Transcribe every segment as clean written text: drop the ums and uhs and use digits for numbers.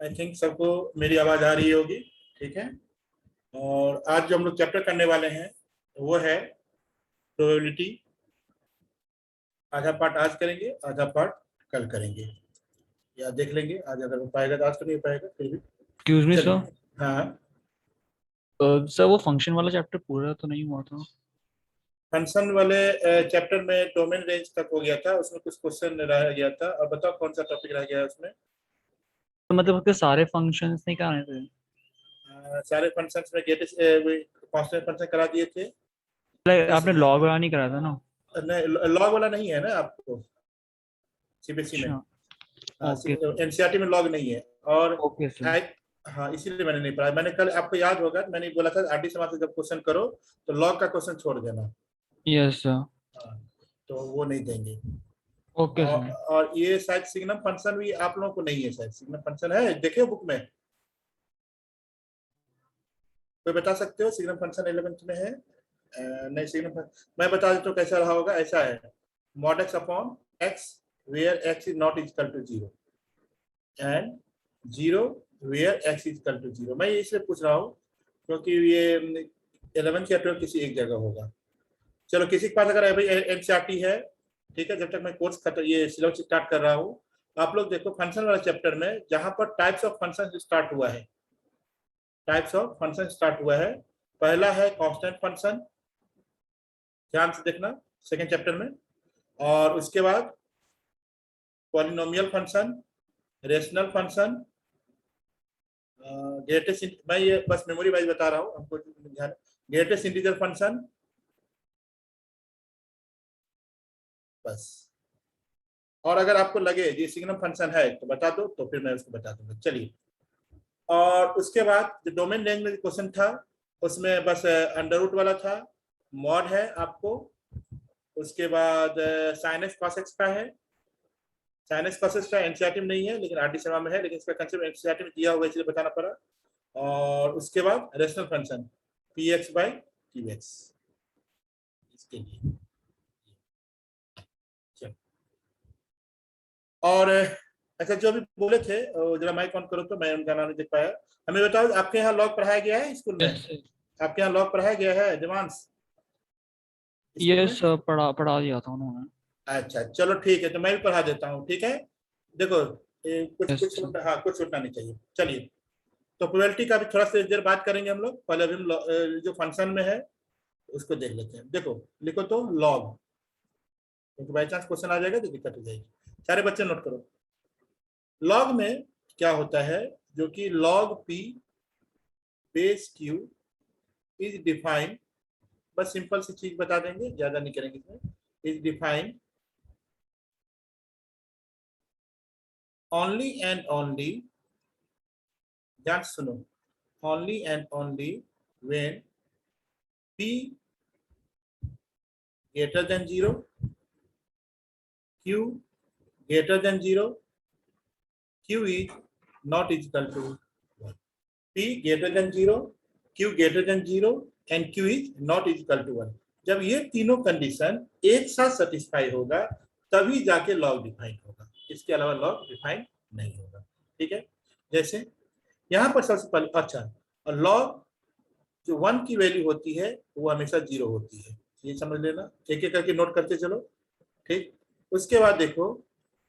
I think सबको मेरी आवाज आ रही होगी। ठीक है। और आज जो हम लोग चैप्टर करने वाले हैं वो है प्रोबेबिलिटी। आधा पार्ट आज करेंगे, आधा पार्ट कल करेंगे, या देख लेंगे। आज अगर हो पाएगा तो आज तो नहीं हो पाएगा, फिर भी एक्सक्यूज मी चलिए। सर। हाँ, सर वो फंक्शन वाला चैप्टर पूरा तो नहीं हुआ था। फंक्शन वाले चैप्टर में डोमेन रेंज तक हो गया था, उसमें कुछ क्वेश्चन रह गया था। और बताओ कौन सा टॉपिक रह गया है उसमें। तो मतलब उसके सारे फंक्शंस नहीं कराने थे। सारे फंक्शंस में गेट कांस्टेंट फंक्शन करा दिए थे। इस आपने लॉग वाला नहीं कराया था ना। लॉग वाला नहीं है ना आपको सीबीएसई में। अच्छा। हाँ, ओके सर। एनसीईआरटी में लॉग नहीं है। और ओके सर। टाइप, हाँ इसीलिए मैंने नहीं पढ़ा। मैंने कल, आपको याद होगा मैंने बोला था आरटी समाज से जब क्वेश्चन करो तो लॉग का क्वेश्चन छोड़ देना। Yes sir. हाँ, तो वो नहीं देंगे। ओके और, सर। और ये शायद सिग्नम फंक्शन भी आप लोगों को नहीं है। शायद सिग्नम फंक्शन है, देखिए बुक में। कोई बता सकते हो सिग्नम फंक्शन 11th में है? नहीं, सिग्नम फंक्शन मैं बता देता हूँ कैसा रहा होगा। ऐसा है, mod x upon x where x is not equal to 0 and 0 where x is equal to 0। मैं ये इसलिए पूछ रहा हूँ क्योंकि ये 11th या 12th किसी एक जगह होगा। चलो, किसी के पास अगर भाई एनसीईआरटी है, ठीक है, जब तक मैं कोर्स खत्म ये सिलेबस स्टार्ट कर रहा हूँ, आप लोग देखो फंक्शन वाला चैप्टर में जहां पर टाइप्स ऑफ फंक्शन स्टार्ट हुआ है, टाइप्स ऑफ फंक्शन स्टार्ट हुआ है। पहला है कांस्टेंट फंक्शन, ध्यान से देखना, सेकंड चैप्टर में। और उसके बाद polynomial function, rational function, greatest, मैं ये बस मेमोरी वाइज बता रहा हूँ हमको ध्यान। ग्रेटेस्ट इंटीजर फंक्शन, बस। और अगर आपको लगे ये सिग्नम फंक्शन है तो बता दो, तो फिर मैं उसको बता दूंगा। चलिए, और उसके बाद जो डोमेन रेंज में क्वेश्चन था उसमें बस अंडर रूट वाला था, मॉड है आपको। उसके बाद साइन एक्स कॉस एक्स का है। साइन एक्स कॉस एक्स का एनसीईआरटी में नहीं है लेकिन आरडी शर्मा में है, लेकिन इसका कंसेप्ट एनसीईआरटी में दिया हुआ है इसलिए बताना पड़ा। और उसके बाद rational function P x by Q x, इसके लिए। और अच्छा, जो अभी बोले थे जरा माइक ऑन करो तो मैं उनका नाम नहीं देख पाया। हमें बताओ, आपके यहाँ लॉग पढ़ाया गया है स्कूल में? Yes sir. आपके यहाँ लॉग पढ़ाया गया है देवांश स्कूल में? यस सर, पढ़ा पढ़ा दिया था उन्होंने। अच्छा चलो ठीक है, तो मैं भी पढ़ा देता हूँ। ठीक है, देखो कुछ यस कुछ सर। छूटना, हाँ कुछ छूटना नहीं चाहिए। चलिए, तो प्रोबेबिलिटी का भी थोड़ा सा देर बात करेंगे हम लोग। पहले अभी हम जो फंक्शन में है उसको देख लेते हैं। देखो, लिखो तो लॉग, क्योंकि बाई चांस क्वेश्चन आ जाएगा तो दिक्कत हो जाएगी। सारे बच्चे नोट करो, लॉग में क्या होता है, जो कि log P base Q is defined, बस सिंपल सी चीज बता देंगे, ज्यादा नहीं करेंगे इसमें। Is defined only and only, ध्यान से सुनो, only and only when p greater than 0, q greater than 0, q is not equal to 1। p greater than 0, q greater than 0 and q is not equal to 1। जब ये तीनों condition एक साथ satisfy होगा तभी जाके लॉग डिफाइन होगा, इसके अलावा लॉग डिफाइन नहीं होगा। ठीक है, जैसे यहाँ पर सबसे पहले, अच्छा, लॉग जो 1 की वैल्यू होती है वो हमेशा 0 होती है, ये समझ लेना, एक एक करके नोट करते चलो। ठीक, उसके बाद देखो,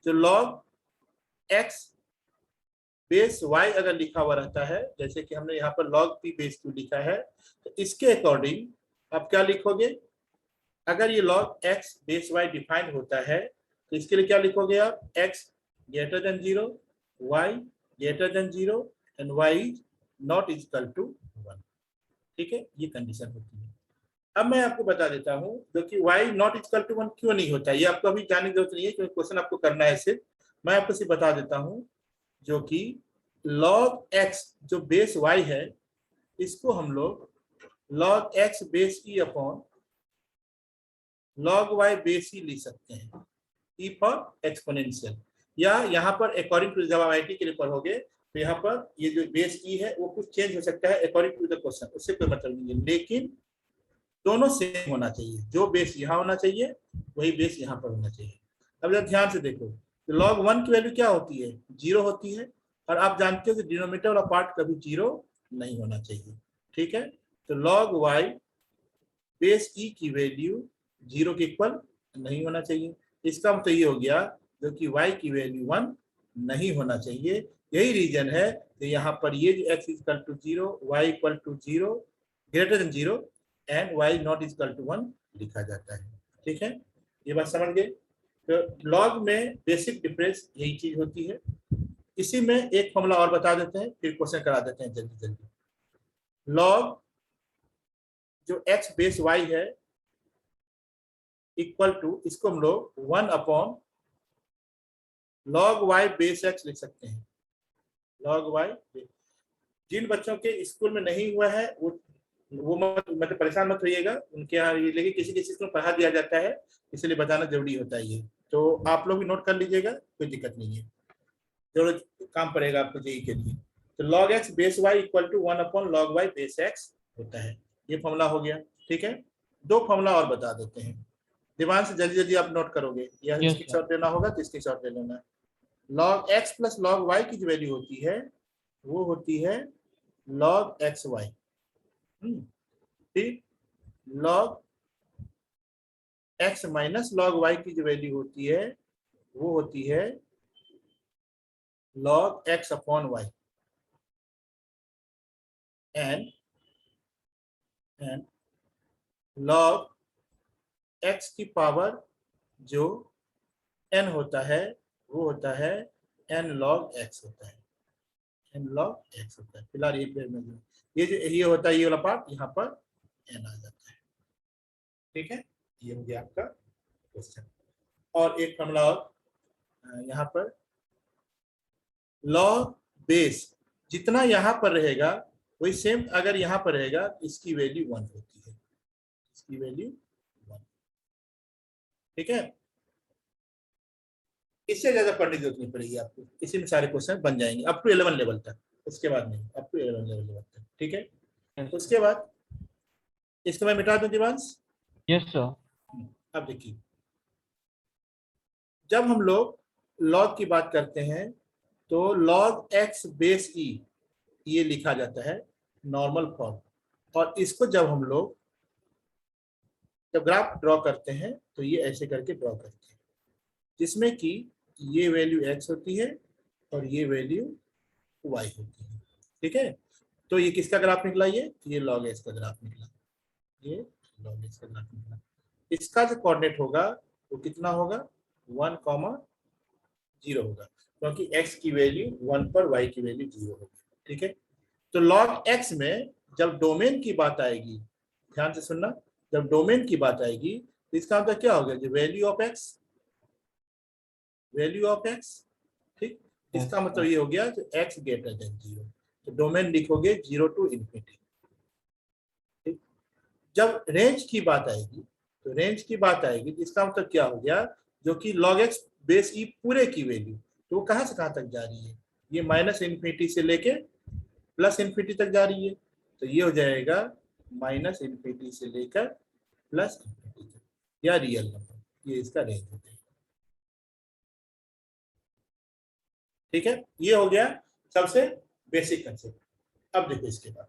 जो log x बेस y अगर लिखा हुआ रहता है, जैसे कि हमने यहाँ पर log p बेस q लिखा है, तो इसके अकॉर्डिंग आप क्या लिखोगे? अगर ये log x base y defined होता है तो इसके लिए क्या लिखोगे आप? x greater than 0, y greater than 0 and y is not equal to 1। ठीक है, ये कंडीशन होती है। अब मैं आपको बता देता हूं जो कि y नॉट इक्वल टू 1 क्यों नहीं होता है, ये आपको अभी जानने की जरूरत नहीं है क्योंकि क्वेश्चन आपको करना है सिर्फ। मैं आपको सिर्फ बता देता हूं, जो कि log x जो बेस y है, इसको हम लोग log x base e upon log y base e लिख सकते हैं, e फॉर एक्सपोनेंशियल। या यहाँ पर अकॉर्डिंग टू, जब आप IT के लिए पढ़ोगे तो यहाँ पर ये जो बेस e है वो कुछ चेंज हो सकता है अकॉर्डिंग टू द क्वेश्चन, उससे कोई मतलब नहीं है, लेकिन दोनों सेम होना चाहिए। जो बेस यहाँ होना चाहिए वही बेस यहाँ पर होना चाहिए। अब जब ध्यान से देखो, तो log 1 की वैल्यू क्या होती है? 0 होती है। और आप जानते हो कि डिनोमिनेटर वाला पार्ट कभी 0 नहीं होना चाहिए। ठीक है, तो log y बेस ई की वैल्यू 0 के इक्वल नहीं होना चाहिए। इसका मतलब ये हो गया जो कि y की वैल्यू 1 नहीं होना चाहिए। यही रीजन है कि यहाँ पर ये जो x equal to 0, y equal to 0 greater than 0 and y not equal to 1 लिखा जाता है। ठीक है, ये बात समझ गए। तो लॉग में बेसिक डिफरेंस यही चीज होती है। इसी में एक फॉर्मूला और बता देते हैं, फिर क्वेश्चन करा देते हैं जल्दी जल्दी। लॉग जो x बेस y है इक्वल टू, इसको हम लोग 1 upon log y base x लिख सकते हैं। log y, जिन बच्चों के स्कूल में नहीं हुआ है वो मतलब परेशान मत होइएगा, उनके यहाँ ये लेकिन किसी किसी को पढ़ा दिया जाता है, इसलिए बताना जरूरी होता है ये। तो आप लोग भी नोट कर लीजिएगा, कोई दिक्कत नहीं है, जरूर काम पड़ेगा आपको जेई के लिए। तो log x base y equal to 1 upon log y base x होता है। ये फॉर्मूला हो गया। ठीक है, दो फॉर्मूला और बता देते हैं, दिमाग से जल्दी जल्दी आप नोट करोगे, या Yes, इसकी शॉर्ट लेना होगा तो इसकी शॉर्ट ले लेना। log x plus log y की जो वैल्यू होती है वो होती है log xy। फिर log x minus log y की जो वैल्यू होती है वो होती है log x upon y and log x की पावर जो n होता है वो होता है n log x होता है, n log x होता है। फिलहाल ये पेज में ये जो ये होता है, ये वाला पार्ट यहाँ पर n आ जाता है। ठीक है, ये हो गया आपका क्वेश्चन। और एक फॉर्मूला और यहाँ पर, log बेस जितना यहाँ पर रहेगा वही सेम अगर यहाँ पर रहेगा, इसकी वैल्यू 1 होती है, इसकी वैल्यू 1। ठीक है, इससे ज्यादा पढ़ने की जरूरत नहीं पड़ेगी आपको, इसी में सारे क्वेश्चन बन जाएंगे अप टू 11 लेवल तक, उसके बाद नहीं, अप टू 11 लेवल तक। ठीक है, yes, उसके बाद इसको मैं मिटा दूं दिवांश। yes sir. अब देखिए, जब हम लोग लॉग की बात करते हैं तो log x बेस ई ये लिखा जाता है नॉर्मल फॉर्म, और इसको जब हम लोग जब ग्राफ ड्रॉ करते हैं तो ये ऐसे करके ड्रॉ करते हैं, जिसमें कि ये वैल्यू x होती है और ये वैल्यू y होती है। ठीक है, तो ये किसका ग्राफ निकला, ये log x का ग्राफ निकला, ये log x का ग्राफ निकला। इसका जो कोऑर्डिनेट होगा वो कितना होगा, 1,0 होगा, क्योंकि x की वैल्यू 1 पर y की वैल्यू 0 होगी। ठीक है, तो log x में जब डोमेन की बात आएगी, ध्यान से सुनना, जब डोमेन की बात आएगी तो इसका मतलब क्या होगा, जो value of x, value of x। ठीक, इसका मतलब ये हो गया जो x ग्रेटर देन 0, तो डोमेन लिखोगे 0 टू इंफिनिटी। ठीक, जब रेंज की बात आएगी तो रेंज की बात आएगी तो इसका मतलब क्या हो गया, जो कि log x बेस ई पूरे की वैल्यू, तो वो कहां से कहां तक जा रही है, ये माइनस इन्फिनिटी से लेके प्लस इन्फिनिटी तक जा रही है, तो ये हो जाएगा माइनस इन्फिनिटी से लेकर प्लस इन्फिनिटी तक, या रियल नंबर, ये इसका रेंज हो जाएगा। ठीक है, ये हो गया सबसे बेसिक कंसेप्ट। अब देखो इसके बाद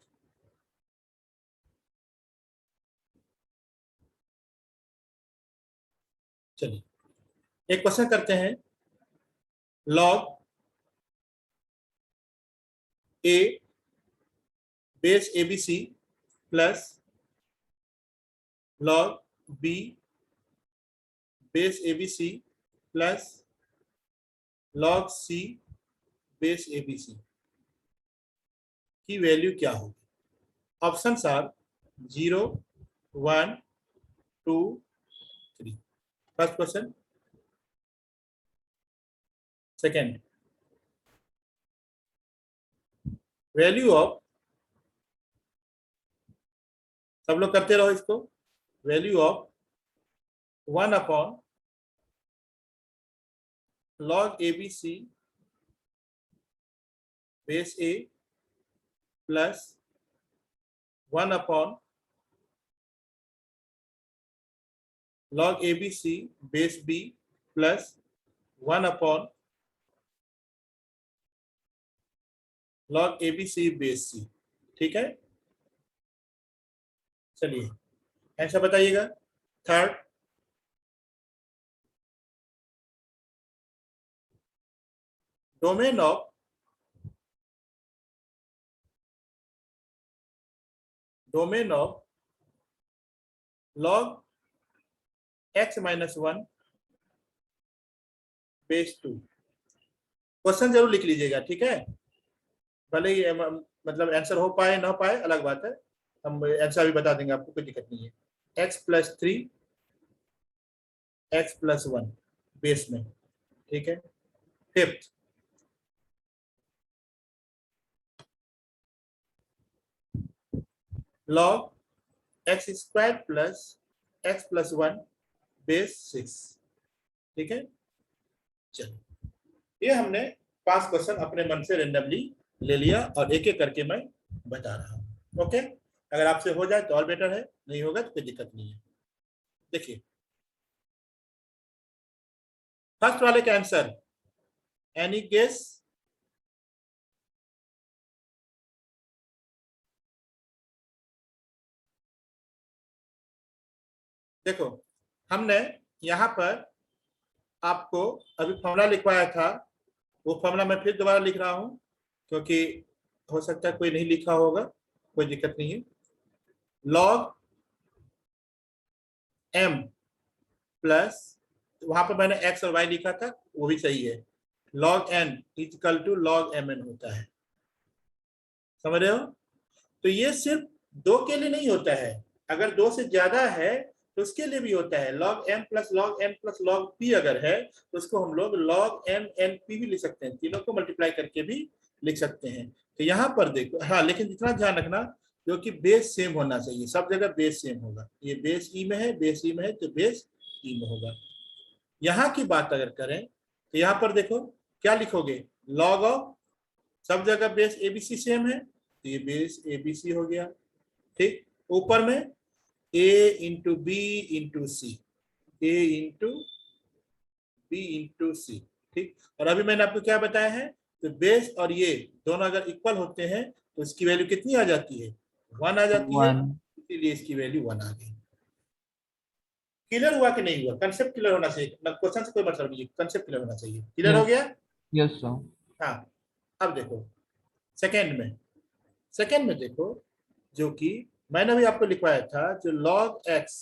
चलिए एक क्वेश्चन करते हैं, log a base abc plus log b base abc plus log c base abc की वैल्यू क्या होगी। Options are 0, 1, 2, 3। First question. Second, value of, सब लोग करते रहो इसको, value of 1 upon log abc base a plus 1 upon log abc base b plus 1 upon log ABC base C, ठीक है। चलिए आंसर बताइएगा। Third, domain of log x minus 1 base 2। Question जरूर लिख लीजिएगा, ठीक है। भले ही मतलब आंसर हो पाए ना पाए अलग बात है, हम आंसर भी बता देंगे आपको, कोई दिक्कत नहीं है। x plus 3 x plus 1 base में, ठीक है। Fifth, log x square plus x plus 1 base 6, ठीक है। चलो ये हमने 5 क्वेश्चन अपने मन से रेंडमली ले लिया और एक एक करके मैं बता रहा हूँ। ओके, अगर आपसे हो जाए तो और बेटर है, नहीं होगा तो कोई दिक्कत नहीं है। देखिए फर्स्ट वाले का आंसर, एनी गेस? देखो हमने यहाँ पर आपको अभी फॉर्मूला लिखवाया था, वो फॉर्मूला मैं फिर दोबारा लिख रहा हूँ, क्योंकि हो सकता है कोई नहीं लिखा होगा, कोई दिक्कत नहीं है। log m प्लस, वहां पर मैंने x और y लिखा था, वो भी सही है। log n equal to log mn होता है, समझ रहे हो। तो ये सिर्फ 2 के लिए नहीं होता है, अगर 2 से ज्यादा है तो उसके लिए भी होता है। log m plus log n plus log p अगर है तो उसको हम लोग log m n p भी लिख सकते हैं, तीनों को मल्टीप्लाई करके भी लिख सकते हैं। तो यहाँ पर देखो, हाँ लेकिन इतना ध्यान रखना जो कि बेस सेम होना चाहिए, सब जगह बेस सेम होगा। ये बेस ई में है, बेस ई में है तो बेस ई में होगा। यहाँ की बात अगर करें तो यहाँ पर देखो क्या लिखोगे, log ऑफ, सब जगह बेस एबीसी सेम है तो ये बेस एबीसी हो गया, ठीक। ऊपर में a into B into C, A into B into C, ठीक। और अभी मैंने आपको क्या बताया है, तो बेस और ये दोनों अगर इक्वल होते हैं तो इसकी वैल्यू कितनी आ जाती है, 1 आ जाती है, 1। इसीलिए इसकी वैल्यू 1 आ गई। क्लियर हुआ कि नहीं हुआ? कंसेप्ट क्लियर होना चाहिए, क्वेश्चन से कोई मतलब नहीं है, कंसेप्ट क्लियर होना चाहिए। क्लियर हो यस, गया? Yes sir. हाँ। अब देखो सेकेंड में देखो, जो कि मैंने भी आपको लिखवाया था, जो log x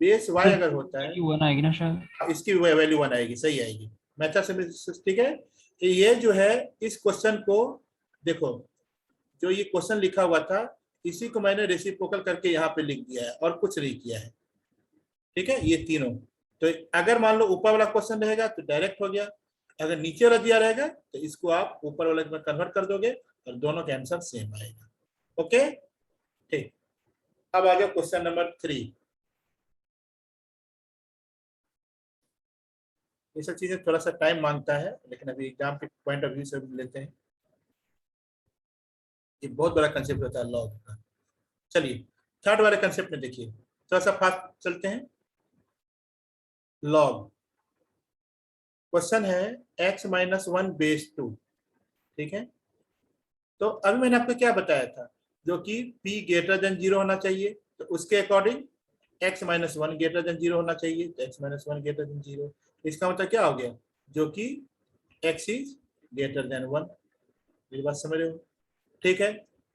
base y sir अगर होता है, 1 आएगी ना शायद। इसकी वैल्यू 1 आएगी, सही आएगी। मेथड से, ठीक है। ये जो है इस क्वेश्चन को देखो, जो ये क्वेश्चन लिखा हुआ था इसी को मैंने रेसिप्रोकल करके यहाँ पे लिख दिया है और कुछ नहीं किया है, ठीक है। ये तीनों, तो अगर मान लो ऊपर वाला क्वेश्चन रहेगा तो डायरेक्ट हो गया, अगर नीचे वाला दिया रहेगा तो इसको आप ऊपर वाले में कन्वर्ट कर दोगे और दोनों का आंसर सेम आएगा। ओके, ठीक। अब आ जाओ क्वेश्चन नंबर 3। ये सब चीजें थोड़ा सा टाइम मांगता है, लेकिन अभी एग्जाम के पॉइंट ऑफ व्यू से लेते हैं। ये बहुत बड़ा कंसेप्ट होता है लॉग का। चलिए थर्ड वाले कंसेप्ट में देखिए, थोड़ा सा फास्ट चलते हैं। लॉग क्वेश्चन है x माइनस 1 बेस 2, ठीक है। तो अभी मैंने आपको क्या बताया था, जो कि p ग्रेटर देन 0 होना चाहिए, तो उसके according x minus 1 greater than 0 होना चाहिए, तो x माइनस 1 ग्रेटर देन 0। इसका मतलब क्या हो गया, जो कि x इज ग्रेटर देन 1। मेरी बात समझ रहे हो, ठीक है।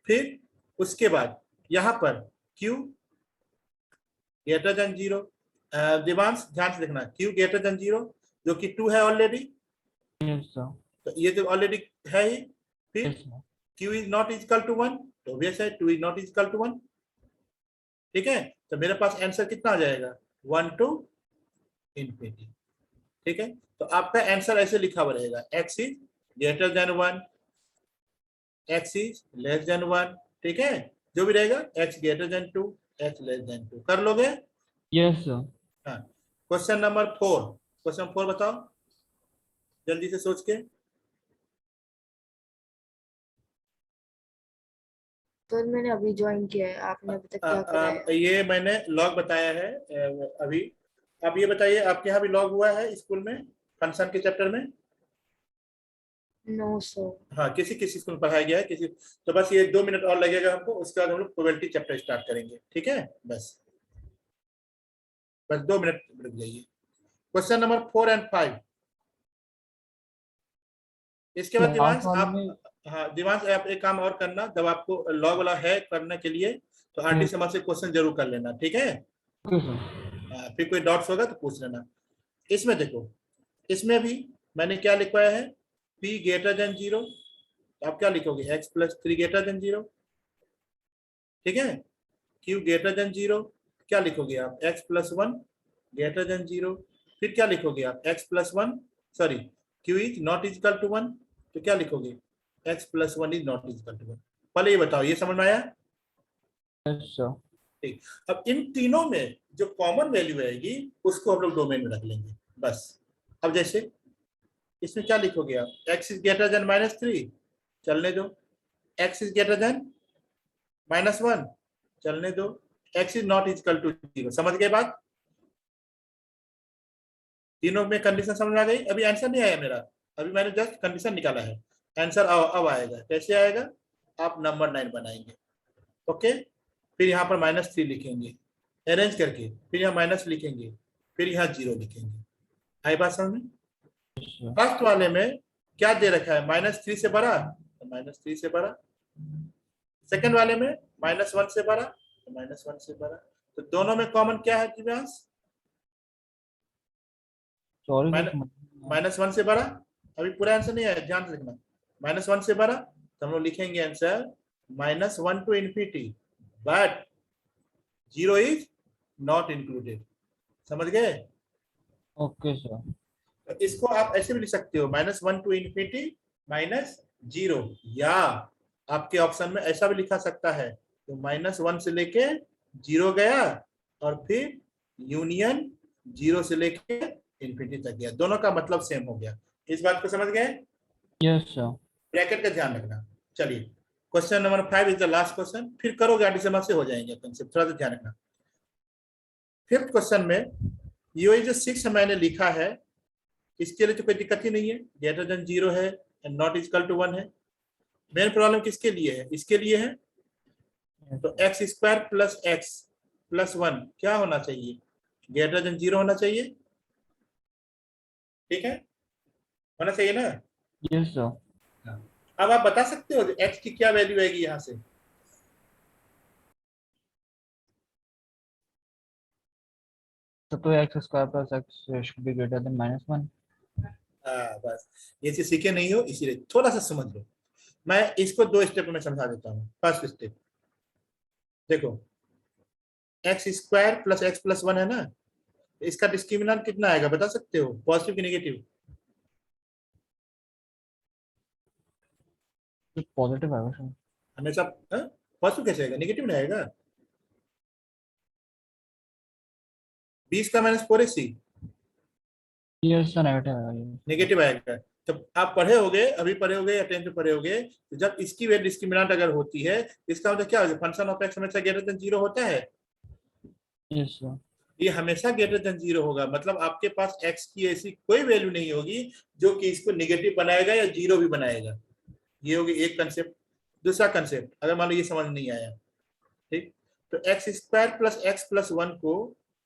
फिर उसके बाद यहाँ पर q ग्रेटर देन 0, दिवांश ध्यान से देखना, q ग्रेटर देन 0 जो कि 2 है ऑलरेडी, यस सर। तो ये तो ऑलरेडी है ही। फिर yes sir. q is not equal to 1, तो ऑब्वियस है 2 इज नॉट इक्वल टू 1, ठीक है। तो मेरे पास आंसर कितना आ जाएगा, 1 टू इंफिनिटी, ठीक है। तो आपका आंसर ऐसे लिखा हुआ रहेगा, x is greater than 1, x is less than 1, ठीक है। जो भी रहेगा x greater then 2, x less than 2, कर लोगे। Yes sir. हाँ। क्वेश्चन नंबर 4, क्वेश्चन 4 बताओ जल्दी से सोच के। तो मैंने अभी ज्वाइन किया है, आपने अभी तक क्या कराया? ये मैंने लॉग बताया है अभी। आप ये बताइए, आपके यहाँ भी लॉग हुआ है स्कूल में, फंक्शन के चैप्टर में? No sir. हाँ, किसी किसी स्कूल में पढ़ाया गया है किसी। तो बस ये 2 मिनट और लगेगा हमको, उसके बाद हम लोग प्रोबेबिलिटी चैप्टर स्टार्ट करेंगे, ठीक है। बस बस 2 मिनट रुक जाइए। क्वेश्चन नंबर 4 और 5। इसके बाद लास्ट दिमाग वाले आप, में। हाँ दिमाग आप एक काम और करना, जब आपको लॉग वाला है करने के लिए तो आरटी Yes, समझ से क्वेश्चन जरूर कर लेना, ठीक है। okay, sir. फिर कोई डाउट्स होगा तो पूछ लेना। इसमें देखो, इसमें भी मैंने क्या लिखवाया है, p ग्रेटर देन 0। आप क्या लिखोगे, x+3 ग्रेटर देन 0, ठीक है। q ग्रेटर देन 0, क्या लिखोगे आप, x+1 ग्रेटर देन 0। फिर क्या लिखोगे आप, x+1, sorry, q is not equal to 1, तो क्या लिखोगे, x+1 is not equal to 1। पहले ये बताओ, ये समझ में आया। Yes, sir. ठीक, अब इन तीनों में जो कॉमन वैल्यू आएगी उसको हम लोग डोमेन में रख लेंगे, बस। अब जैसे इसमें क्या लिखोगे आप, x इज ग्रेटर देन -3, चलने दो। x इज ग्रेटर देन -1, चलने दो। x is not equal to 0, समझ गए बात। तीनों में कंडीशन समझ में आ गई। अभी आंसर नहीं आया मेरा, अभी मैंने जस्ट कंडीशन निकाला है। आंसर अब आएगा, कैसे आएगा, आप नंबर 9 बनाएंगे, ओके। फिर यहाँ पर -3 लिखेंगे अरेंज करके, फिर यहाँ माइनस लिखेंगे, फिर यहाँ 0 लिखेंगे। आई बात समझ में। Yes, sir. फर्स्ट वाले में क्या दे रखा है, -3 से बड़ा, तो -3 से बड़ा। सेकंड वाले में -1 से बड़ा, तो -1 से बड़ा। तो दोनों में कॉमन क्या है दिव्यांश, Sorry, sir. समझ नहीं आया. -1 से बड़ा। अभी पूरा आंसर नहीं आया, ध्यान से लिखना। -1 से बड़ा, तो हम लोग लिखेंगे answer -1 to infinity, but 0 is not included, समझ गए। Okay, sir. तो इसको आप ऐसे भी लिख सकते हो, -1 टू इन्फिनिटी -0, या आपके ऑप्शन में ऐसा भी लिखा सकता है, तो -1 से लेके 0 गया और फिर यूनियन 0 से लेके इन्फिनिटी तक गया, दोनों का मतलब सेम हो गया। इस बात को समझ गए। Yes, sir. ब्रैकेट का ध्यान रखना। चलिए, question number 5 is the last question, फिर करोगे आगे समझ से हो जाएंगे कंसेप्ट, थोड़ा सा ध्यान रखना। फिफ्थ क्वेश्चन में ये जो 6 मैंने लिखा है, इसके लिए तो कोई दिक्कत ही नहीं है, ग्रेटर देन 0 है एंड नॉट इक्वल टू 1 है। मेन प्रॉब्लम किसके लिए है, इसके लिए है। Yes, तो x² प्लस x प्लस 1 क्या होना चाहिए, ग्रेटर देन 0 होना चाहिए, ठीक है, होना चाहिए ना। yes, sir. अब आप बता सकते हो x की क्या वैल्यू आएगी यहाँ से, So, x square plus x should be greater than -1. बस ये चीज सीखे नहीं हो इसीलिए थोड़ा सा समझ लो। मैं इसको 2 स्टेप में समझा देता हूँ। फर्स्ट स्टेप देखो, x² प्लस x प्लस 1 है ना, इसका डिस्क्रिमिनेंट कितना आएगा बता सकते हो, पॉजिटिव की नेगेटिव। तो पॉजिटिव आएगा सर. हमेशा पॉजिटिव कैसे आएगा, नेगेटिव नहीं आएगा। 20 का -4ac यस सर, नेगेटिव आएगा ये. नेगेटिव आएगा। जब आप पढ़े होगे, अभी पढ़े होगे या 10th में पढ़े होगे, तो जब इसकी वैल्यू डिस्क्रिमिनेंट अगर होती है, इसका मतलब क्या होगा, फंक्शन ऑफ एक्स हमेशा ग्रेटर देन 0 होता है। Yes sir. ये हमेशा ग्रेटर देन 0 होगा, मतलब आपके पास x की ऐसी कोई वैल्यू नहीं होगी जो कि इसको नेगेटिव बनाएगा या 0 भी बनाएगा। ये होगी एक कंसेप्ट। दूसरा कंसेप्ट, अगर मान लो ये समझ नहीं आया, ठीक, तो x² प्लस x प्लस 1 को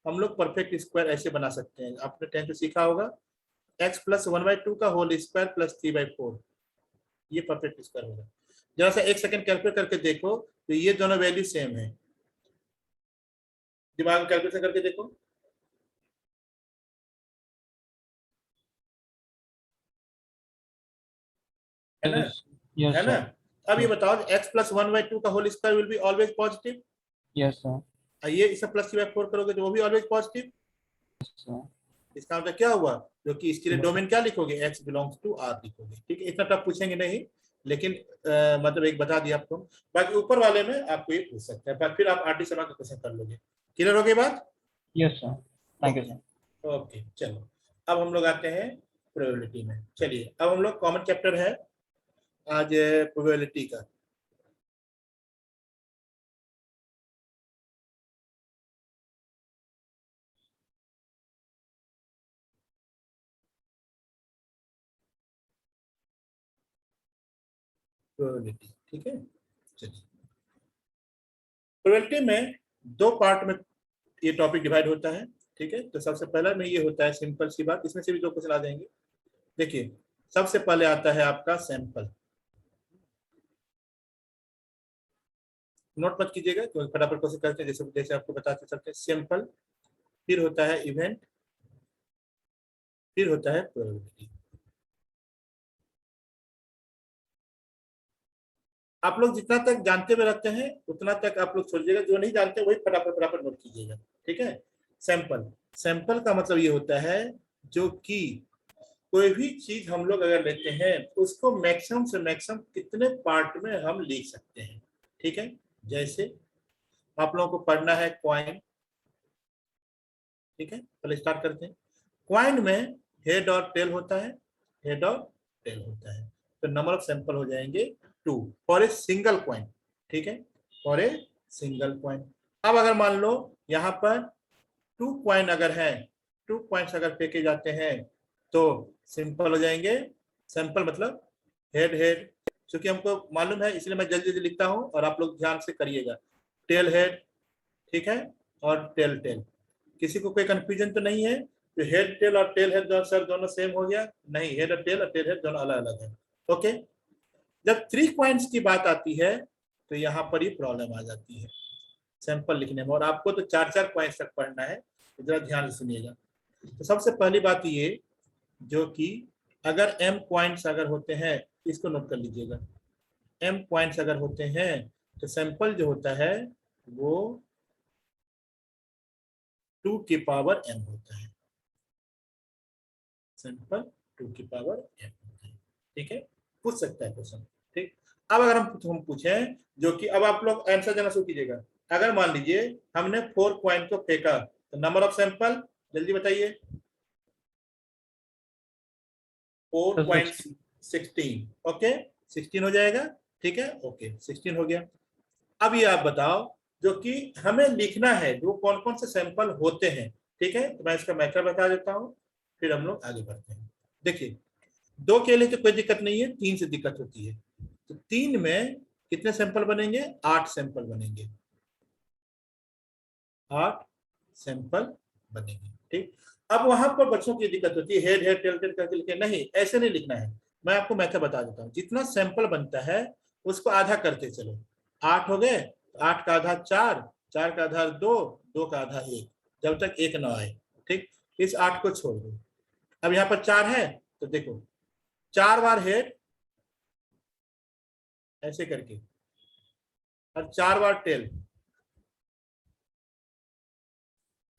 हम लोग परफेक्ट स्क्वायर ऐसे बना सकते हैं, आपने 10th में सीखा होगा, x प्लस 1/2 का होल स्क्वायर प्लस 3/4, ये परफेक्ट स्क्वायर होगा। जरा सा एक सेकंड कैलकुलेट करके देखो, तो ये दोनों वैल्यू सेम है, दिमाग में कैलकुलेशन करके देखो, है ना, यस. यस है ना। सर. अब ये बताओ, x प्लस 1/2 का whole square will be always positive, yes sir. ये इसे प्लस 3/4 करोगे तो वो भी ऑलवेज पॉजिटिव। सर. इसका मतलब क्या हुआ, जो कि इसके लिए डोमेन क्या लिखोगे, x बिलोंग्स टू r लिखोगे, ठीक है। इतना टफ पूछेंगे नहीं, लेकिन मतलब एक बता दिया आपको। बाकी ऊपर वाले में आपको ये पूछ सकते हैं, फिर आप आरटी समा का क्वेश्चन कर लोगे। क्लियर हो गई बात। Yes sir. Thank you sir. Okay चलो, अब हम लोग आते हैं प्रोबेबिलिटी में। चलिए, अब हम लोग कॉमन चैप्टर है आज प्रोबेबिलिटी का। प्रोबेबिलिटी। ठीक है, चलिए प्रोबेबिलिटी में दो पार्ट में ये टॉपिक डिवाइड होता है। ठीक है, तो सबसे पहला में ये होता है सिंपल सी बात, इसमें से भी दो क्वेश्चन आ जाएंगे। देखिए सबसे पहले आता है आपका सैंपल, नोट मत कीजिएगा तो फटाफट कोशिश करते हैं, जैसे जैसे आपको बताते चलते हैं। सिंपल, फिर होता है इवेंट, फिर होता है प्रोबेबिलिटी। आप लोग जितना तक जानते हुए रखते हैं उतना तक आप लोग छोड़िएगा, जो नहीं जानते वही फटाफट फटाफट नोट कीजिएगा। ठीक है, सैंपल, सैंपल का मतलब ये होता है जो कि कोई भी चीज हम लोग अगर लेते हैं उसको मैक्सिमम से मैक्सिमम कितने पार्ट में हम लिख सकते हैं। ठीक है, जैसे आप लोगों को पढ़ना है क्वाइन। ठीक है, पहले स्टार्ट करते हैं। क्वाइन में हेड और टेल होता है, हेड और टेल होता है, तो नंबर ऑफ सैंपल हो जाएंगे 2 फॉर ए सिंगल क्वाइन। ठीक है, फॉर ए सिंगल क्वाइन। अब अगर मान लो यहाँ पर 2 क्वाइन अगर है, 2 क्वाइंस अगर फेंके जाते हैं तो सिंपल हो जाएंगे। सैंपल मतलब हेड हेड, क्योंकि हमको मालूम है इसलिए मैं जल्दी जल्दी लिखता हूँ और आप लोग ध्यान से करिएगा। टेल हेड, ठीक है, और टेल टेल। किसी को कोई कंफ्यूजन तो नहीं है? तो हेड टेल और टेल हेड दोनों सर दोनों सेम हो गया? नहीं, हेड और टेल हेड दोनों अलग अलग है। ओके, जब 3 क्वाइंस की बात आती है तो यहाँ पर ही प्रॉब्लम आ जाती है सैंपल लिखने में, और आपको तो 4-4 क्वाइंस तक पढ़ना है, तो जरा ध्यान से सुनिएगा। तो सबसे पहली बात ये, जो कि अगर m क्वाइंट्स अगर होते हैं, इसको नोट कर लीजिएगा। m क्वाइंट्स अगर होते हैं तो सैंपल जो होता है वो 2 की पावर m होता है। सैंपल 2 की पावर m होता है। ठीक है, पूछ सकता है क्वेश्चन। ठीक, अब अगर हम पूछें, जो कि अब आप लोग आंसर देना शुरू कीजिएगा। अगर मान लीजिए हमने 4 क्वाइन को फेंका तो नंबर ऑफ सैंपल जल्दी बताइए। 4.16, ओके 16 हो जाएगा। ठीक है, ओके 16 हो गया। अब ये आप बताओ, जो कि हमें लिखना है वो कौन कौन से सैंपल होते हैं। ठीक है, तो मैं इसका मेथड बता देता हूँ, फिर हम लोग आगे बढ़ते हैं। देखिए 2 के लिए तो कोई दिक्कत नहीं है, 3 से दिक्कत होती है। तो 3 में कितने सैंपल बनेंगे? 8 सैंपल बनेंगे, 8 सैंपल बनेंगे। ठीक, अब वहां पर बच्चों की दिक्कत होती है, हेड हेड टेल टेल करके लिखे, नहीं ऐसे नहीं लिखना है। मैं आपको मेथड बता देता हूँ। जितना सैंपल बनता है उसको आधा करते चलो। 8 हो गए, 8 का आधा 4, 4 का आधा 2, 2 का आधा 1, जब तक 1 ना आए। ठीक, इस 8 को छोड़ दो। अब यहाँ पर 4 है तो देखो 4 बार हेड ऐसे करके और 4 बार टेल।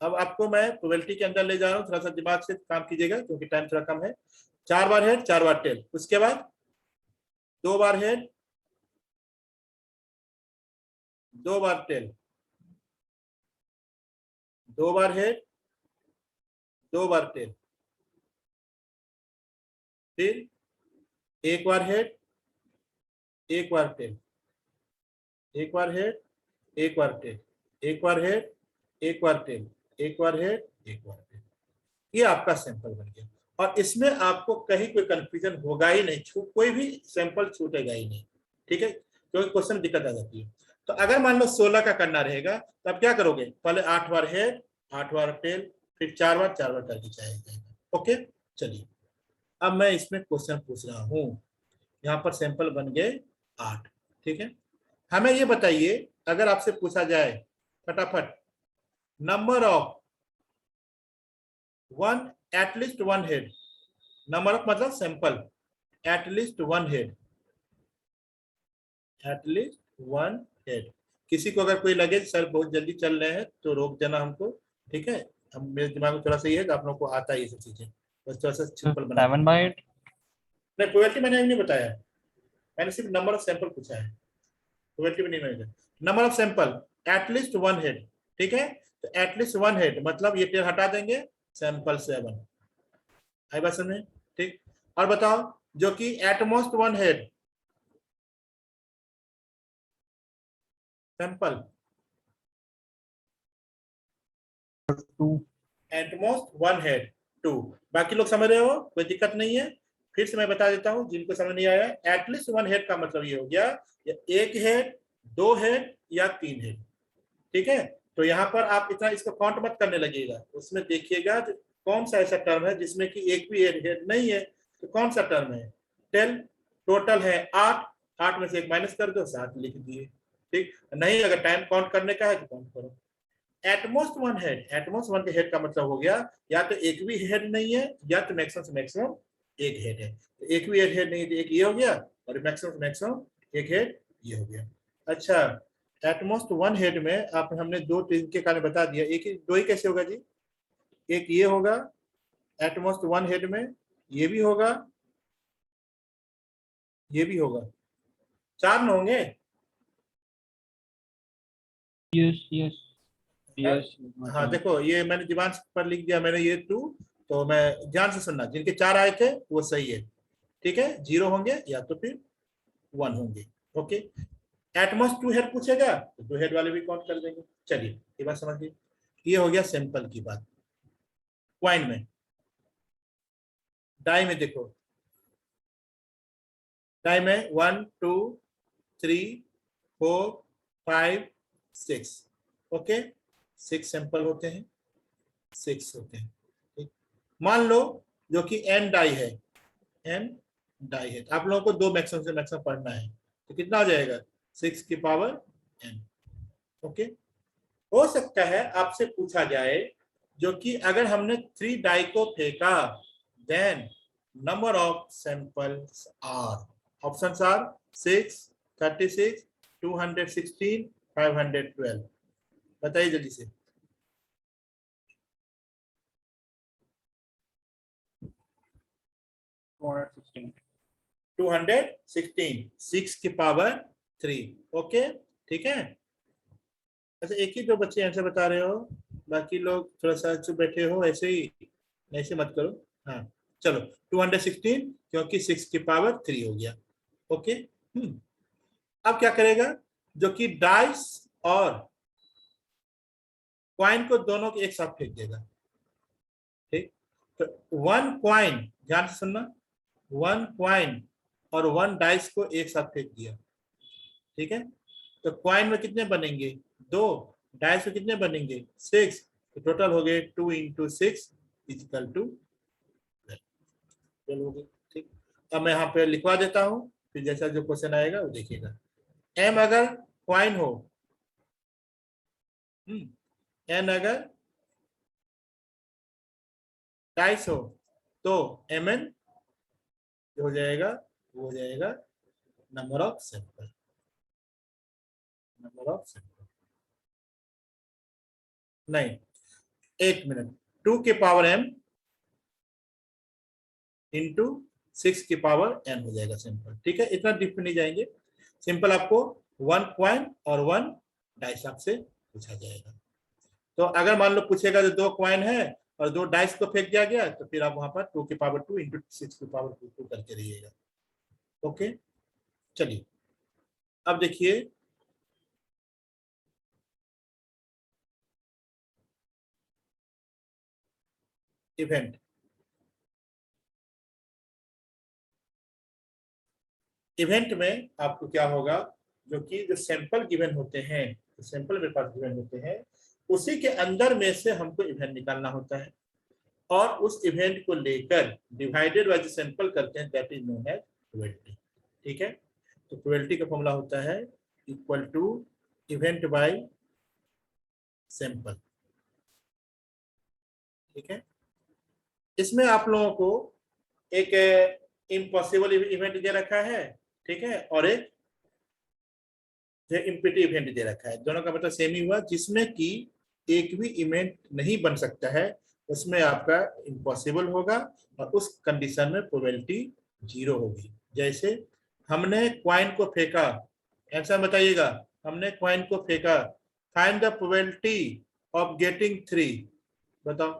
अब आपको मैं प्रोबेबिलिटी के अंदर ले जा रहा हूँ, थोड़ा सा दिमाग से काम कीजिएगा क्योंकि टाइम थोड़ा कम है। 4 बार हेड, 4 बार टेल, उसके बाद 2 बार हेड, 2 बार टेल, 2 बार हेड, 2 बार टेल, फिर 1 बार हेड, 1 बार टेल, 1 बार हेड, 1 बार टेल, 1 बार हेड, 1 बार टेल, 1 बार हेड, 1 बार टेल। ये आपका सैंपल बन गया, और इसमें आपको कहीं कोई कंफ्यूजन होगा ही नहीं, कोई भी सैंपल छूटेगा ही नहीं। ठीक है, क्योंकि क्वेश्चन दिक्कत आ जाती है। तो अगर मान लो 16 का करना रहेगा तो आप क्या करोगे? पहले 8 बार हेड, 8 बार टेल, फिर 4 बार करके जाएगा। ओके, चलिए अब मैं इसमें क्वेश्चन पूछ रहा हूँ। यहाँ पर सैंपल बन गए 8। ठीक है, हमें ये बताइए, अगर आपसे पूछा जाए फटाफट, number of one at least one head, number of मतलब sample at least one head, at least one head. किसी को अगर कोई लगे सर बहुत जल्दी चल रहे हैं तो रोक देना हमको। ठीक है, हम मेरे दिमाग में थोड़ा सा ये है कि आप लोगों को आता है ये सब चीजें, बस थोड़ा सा सिंपल बना। 7/8। नहीं, प्रोबेबिलिटी मैंने नहीं बताया, मैंने सिर्फ नंबर ऑफ सैंपल पूछा है, प्रोबेबिलिटी में नहीं मैंने। Number of sample at least one head. ठीक है, तो एटलीस्ट वन हेड मतलब ये टेल हटा देंगे, सैंपल 7। आई बात समझ में? ठीक, और बताओ जो कि at most one head sample, 2। At most one head 2। बाकी लोग समझ रहे हो, कोई दिक्कत नहीं है? फिर से मैं बता देता हूं जिनको समझ नहीं आया, एटलीस्ट वन हेड का मतलब ये हो गया या एक हेड, दो हेड या तीन हेड। ठीक है, तो यहाँ पर आप इतना इसको काउंट मत करने लगेगा, उसमें देखिएगा कौन सा ऐसा टर्म है जिसमें कि एक भी हेड नहीं है, तो कौन सा टर्म है। टेल टोटल है 8, 8 में से एक माइनस कर दो, 7 लिख दिए। ठीक, नहीं अगर टाइम काउंट करने का है तो काउंट करो। At most one head, at most one के हेड का मतलब हो गया या तो एक भी हेड नहीं है या तो मैक्सिमम से मैक्सिमम एक हेड है। तो एक भी हेड नहीं तो एक ये हो गया, और मैक्सिमम से मैक्सिमम एक हेड ये हो गया। अच्छा, एटमोस्ट वन हेड में आप हमने दो के कारण बता दिया, एक ही दो ही कैसे होगा जी, एक ये होगा एटमोस्ट वन हेड में, ये भी होगा, ये भी होगा, 4 न होंगे। Yes yes yes. हाँ देखो, ये मैंने दीवान पर लिख दिया मैंने ये 2, तो मैं ध्यान से सुनना, जिनके 4 आए थे वो सही है। ठीक है, 0 होंगे या तो फिर 1 होंगे। ओके, एटमोस्ट 2 हेड पूछेगा तो 2 हेड वाले भी काउंट कर देंगे। चलिए ये बात समझ गए, ये हो गया सिंपल की बात। क्वाइन में, डाई में देखो, डाई में 1 2 3 4 5 6। ओके, 6 सैंपल होते हैं, 6 होते हैं। ठीक, मान लो जो कि एन डाई है, एन डाई है, आप लोगों को दो मैक्सिमम से मैक्सिमम पढ़ना है, तो कितना हो जाएगा 6 की पावर एन। ओके, हो सकता है आपसे पूछा जाए जो कि अगर हमने 3 डाई को फेंका then number of samples are, options are 6 36 216 512। बताइए जल्दी से। 216, 6 की पावर 3। ओके, ठीक है। अच्छा, एक ही दो बच्चे आंसर बता रहे हो, बाकी लोग थोड़ा सा चुप बैठे हो, ऐसे ही ऐसे मत करो। हाँ चलो, 216 क्योंकि 6 की पावर 3 हो गया। ओके, अब क्या करेगा जो कि डाइस और क्वाइन को दोनों को एक साथ फेंक देगा। ठीक, तो 1 क्वाइन, ध्यान से सुनना, 1 क्वाइन और 1 डाइस को एक साथ फेंक दिया। ठीक है, तो क्वाइन में कितने बनेंगे 2, डाइस में कितने बनेंगे 6, तो टोटल हो गए 2 × 6 इक्वल टू 12 हो गए। ठीक, अब मैं यहाँ पे लिखवा देता हूँ, फिर जैसा जो क्वेश्चन आएगा वो देखिएगा। एम अगर क्वाइन हो, एन अगर डाइस हो, तो एम एन हो जाएगा, वो हो जाएगा number of sample, number of sample. नहीं, एक मिनट, 2 के पावर m इंटू 6 की पावर n हो जाएगा सिंपल। ठीक है, इतना डीप नहीं जाएंगे, सिंपल आपको 1 क्वाइन और 1 डाइस आपसे पूछा जाएगा। तो अगर मान लो पूछेगा जो 2 क्वाइन है और 2 डाइस को फेंक दिया गया, तो फिर आप वहां पर 2 की पावर 2 इंटू 6 की पावर 2 करके रहिएगा। ओके, चलिए अब देखिए, इवेंट, इवेंट में आपको क्या होगा, जो कि जो सैंपल गिवन होते हैं, जो सैंपल मेरे पास गिवन होते हैं, उसी के अंदर में से हमको इवेंट निकालना होता है, और उस इवेंट को लेकर डिवाइडेड बाय जो सैंपल करते हैं, that is known as probability. ठीक है, तो प्रोबेबिलिटी का फॉर्मूला होता है equal to event by sample. ठीक है, इसमें आप लोगों को एक इम्पॉसिबल इवेंट दे रखा है, ठीक है, और एक इम्पिटी इवेंट दे रखा है। दोनों का मतलब सेम ही हुआ, जिसमें कि एक भी इवेंट नहीं बन सकता है, उसमें आपका इम्पॉसिबल होगा, और उस कंडीशन में प्रोबेबिलिटी 0 होगी। जैसे हमने क्वाइन को फेंका, आंसर बताइएगा, हमने क्वाइन को फेंका, find the probability of getting 3, बताओ।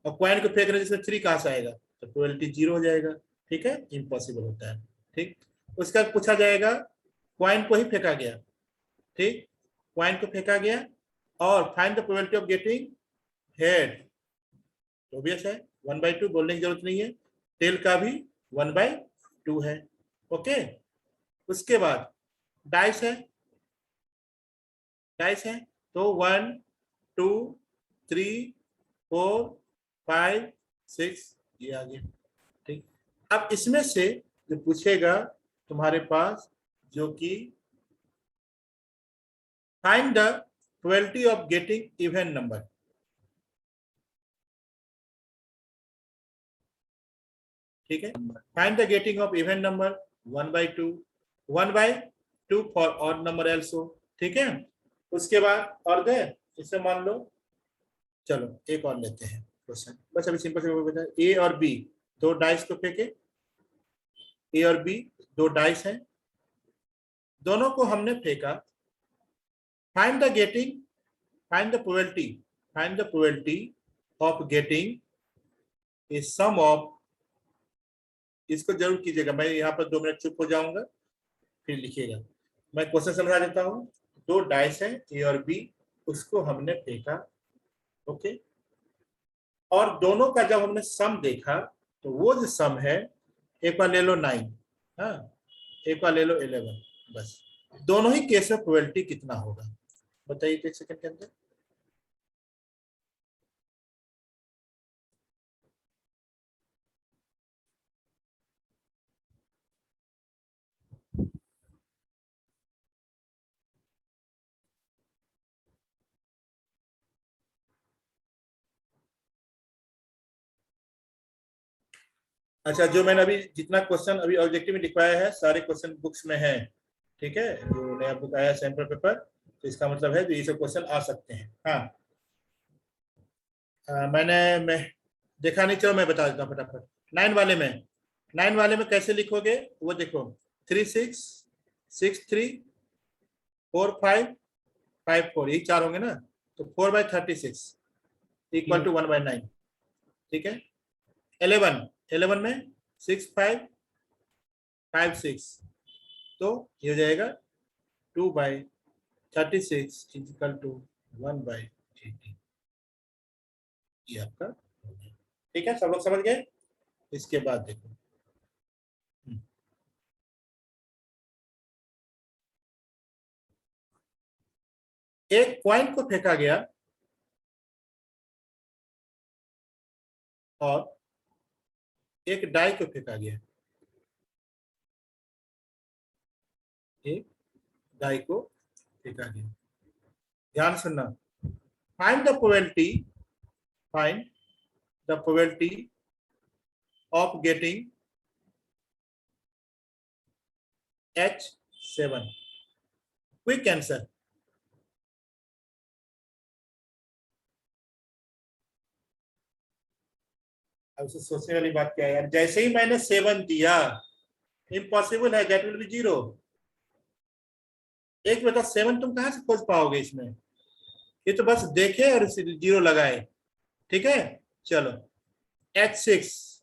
और क्वाइन को फेंकने जिसमें 3 कहां से आएगा, तो प्रोबेबिलिटी 0 हो जाएगा। ठीक है, इम्पॉसिबल होता है। ठीक, उसका पूछा जाएगा, क्वाइन को ही फेंका गया, ठीक, क्वाइन को फेंका गया, और find the probability of getting head, obvious है 1/2, बोलने की जरूरत नहीं है। टेल का भी 1/2 है। ओके, उसके बाद डाइस है, तो 1 2 3 4 5 6 ये आ गया। ठीक, अब इसमें से जो पूछेगा तुम्हारे पास, जो कि find the probability of getting even number. ठीक है, find the getting off even number 1/2 for odd number also. ठीक है, उसके बाद और दे, इसे मान लो, चलो एक और लेते हैं क्वेश्चन, बस अभी सिंपल से बता, ए और बी दो डाइस को फेंके, ए और बी दो डाइस हैं, दोनों को हमने फेंका। Find the getting, find the probability of getting a sum of, इसको जरूर कीजिएगा, मैं यहाँ पर 2 मिनट चुप हो जाऊंगा फिर लिखिएगा। मैं क्वेश्चन समझा देता हूँ। दो डाइस है ए और बी, उसको हमने फेंका। ओके, और दोनों का जब हमने सम देखा तो वो जो सम है, एक बार ले लो 9, हाँ, एक बार ले लो 11, बस दोनों ही केस में प्रोबेबिलिटी कितना होगा बताइए 1 सेकंड के अंदर। अच्छा, जो मैंने अभी जितना क्वेश्चन अभी ऑब्जेक्टिव में लिखवाया है, सारे क्वेश्चन बुक्स में है। ठीक है, जो नया बुक आया सैंपल पेपर, तो इसका मतलब है कि ये सब क्वेश्चन आ सकते हैं। हाँ, मैं देखा नहीं, चलो मैं बता देता हूँ फटाफट। 9 वाले में कैसे लिखोगे वो देखो, 3 6 6 3 4 5 5 4, यही 4 होंगे ना, तो 4/36 इक्वल टू 1/9। ठीक है, 11 में 6 5 5 6, तो ये हो जाएगा 2/36 इक्वल टू 1/18। ये आपका हो गया। ठीक है, सब लोग समझ गए। इसके बाद देखो, एक पॉइंट को फेंका गया और एक डाई को फेंका गया, एक डाई को फेंका गया। ध्यान सुनना, find the probability of getting H7। Quick answer, अब उसे सोचने वाली बात क्या है यार, जैसे ही मैंने 7 दिया, इम्पॉसिबल है, दैट विल बी 0। एक बता 7 तुम कहां से खोज पाओगे इसमें, ये तो बस देखे और 0 लगाए। ठीक है, चलो H6,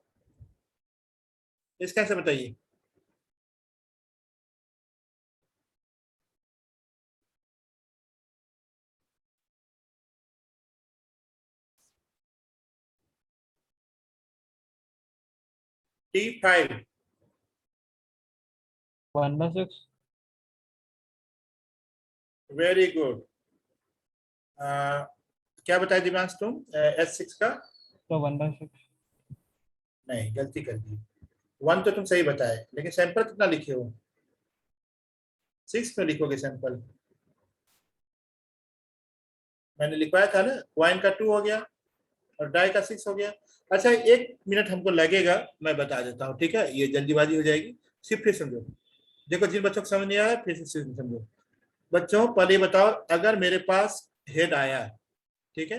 इसका आंसर बताइए। T5, 1/6। Very good. क्या बताया दिव्यांश तुम H6 का? तो 1/6। नहीं, गलती कर दी, 1 तो तुम सही बताए, लेकिन सैंपल कितना लिखे हो? 6 में लिखोगे सैंपल, मैंने लिखवाया था ना, क्वाइन का 2 हो गया और डाई का 6 हो गया। अच्छा, 1 मिनट हमको लगेगा, मैं बता देता हूँ। ठीक है, ये जल्दीबाजी हो जाएगी, सिर्फ फिर समझो। देखो, जिन बच्चों को समझ नहीं आया फिर से समझो। बच्चों पहले बताओ, अगर मेरे पास हेड आया, ठीक है,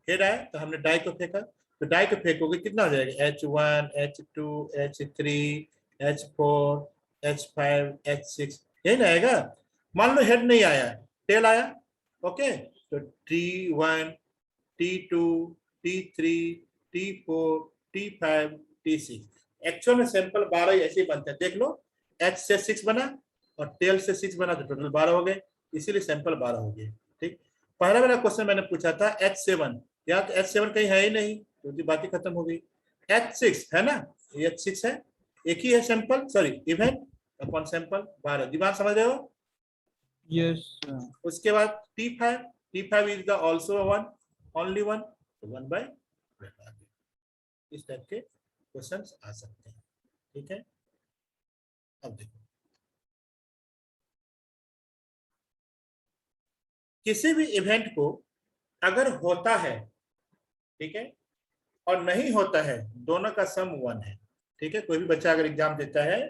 हेड आया तो हमने डाई को फेंका, तो डाई को फेंकोगे कितना हो जाएगा, H1 H2 H3 H4 H5 H6, यही ना आएगा। मान लो हेड नहीं आया, टेल आया, ओके, तो T1 T2 T3 T4 T5 T6। Actual में सैंपल 12 ऐसे ही बनते हैं, देख लो, H से 6 बना और टेल से 6 बना, तो टोटल 12 हो गए, इसीलिए सैंपल 12 हो गए। ठीक, पहला वाला क्वेश्चन मैंने पूछा था H7, या तो H7 कहीं है ही नहीं, तो बाकी खत्म हो गई। H6 है ना, ये H6 है, एक ही है sample, sorry event upon sample 12, दिमाग समझ रहे हो? Yes. उसके बाद T5 is the also one, only one, तो 1/12। इस टाइप के क्वेश्चंस आ सकते हैं, ठीक है। अब देखो, किसी भी इवेंट को अगर होता है, ठीक है, और नहीं होता है, दोनों का सम 1 है, ठीक है। कोई भी बच्चा अगर एग्जाम देता है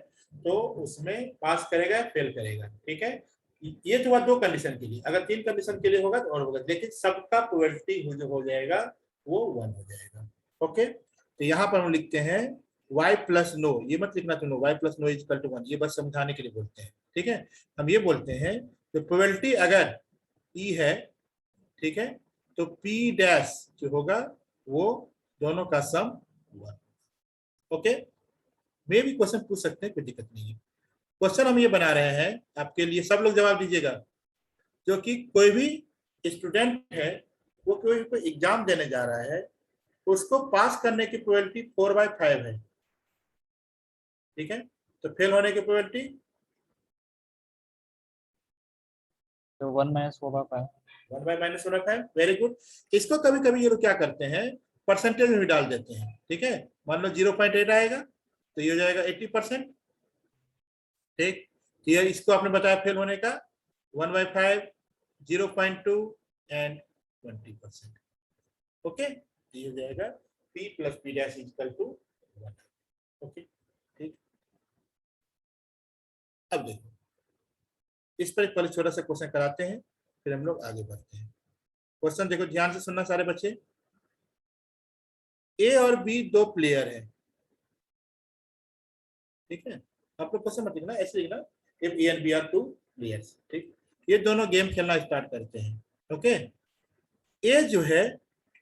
तो उसमें पास करेगा फेल करेगा, ठीक है। ये तो हुआ 2 कंडीशन के लिए, अगर 3 कंडीशन के लिए होगा तो और होगा, लेकिन सबका प्रोबेबिलिटी जो हो जाएगा वो 1 हो जाएगा, ओके। तो यहाँ पर हम लिखते हैं y प्लस नो, ये मत लिखना तुम लोग y plus no is equal to 1, ये बस समझाने के लिए बोलते हैं, ठीक है। हम ये बोलते हैं तो प्रोबेबिलिटी अगर e है, ठीक है, तो p डैश जो होगा वो दोनों का सम 1, ओके। वे भी क्वेश्चन पूछ सकते हैं, कोई दिक्कत नहीं है। क्वेश्चन हम ये बना रहे हैं आपके लिए, सब लोग जवाब दीजिएगा। जो कि कोई भी स्टूडेंट है, वो कोई एग्जाम देने जा रहा है, उसको पास करने की प्रोबेबिलिटी 4/5 है, ठीक है। तो फेल होने की प्रोबेबिलिटी तो 1 - 4/5. 1/-4/5। Very good. इसको कभी कभी ये लोग क्या करते हैं, परसेंटेज में भी डाल देते हैं, ठीक है। मान लो 0.8 आएगा तो ये हो जाएगा 80%, ठीक। ये इसको आपने बताया फेल होने का 1/5, 0.2 एंड 20%, ओके। ये हो जाएगा p plus p dash equal to 1, okay, ठीक। अब देखो, इस पर एक पहले छोटा सा क्वेश्चन कराते हैं, फिर हम लोग आगे बढ़ते हैं। क्वेश्चन देखो, ध्यान से सुनना सारे बच्चे। ए और बी 2 प्लेयर हैं, ठीक है। आप लोग क्वेश्चन मत लिखना, ऐसे लिखना if A and B are 2 players, ठीक। ये दोनों गेम खेलना स्टार्ट करते हैं, ओके। ए जो है,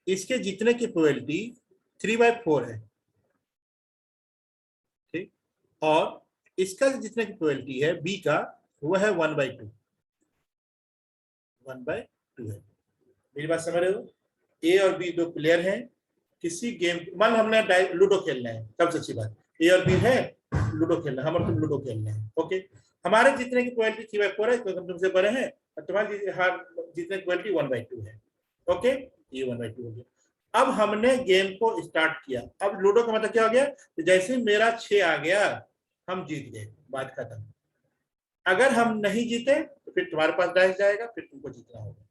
इसके जीतने की प्रोबेबिलिटी 3/4 है, ठीक। और इसका जीतने की प्रोबेबिलिटी है बी का, वो है 1/2, 1/2 है। मेरी बात समझ रहे हो? ए और बी 2 प्लेयर हैं, किसी गेम, मान लो हमने लूडो खेलना है, सबसे अच्छी बात, ए और बी है, लूडो खेलना है, हम और तुम लूडो खेलना है, ओके। हमारे जीतने की प्रोबेबिलिटी 3/4 है क्योंकि हम तुमसे बड़े हैं, और तुम्हारी हार जीतने की प्रोबेबिलिटी 1/2 है, ओके। ये 1/2 हो गया। अब हमने गेम को स्टार्ट किया। अब लूडो का मतलब क्या हो गया, तो जैसे मेरा 6 आ गया, हम जीत गए, बात खत्म। अगर हम नहीं जीते तो फिर तुम्हारे पास डाइस जाएगा, फिर तुमको जीतना होगा।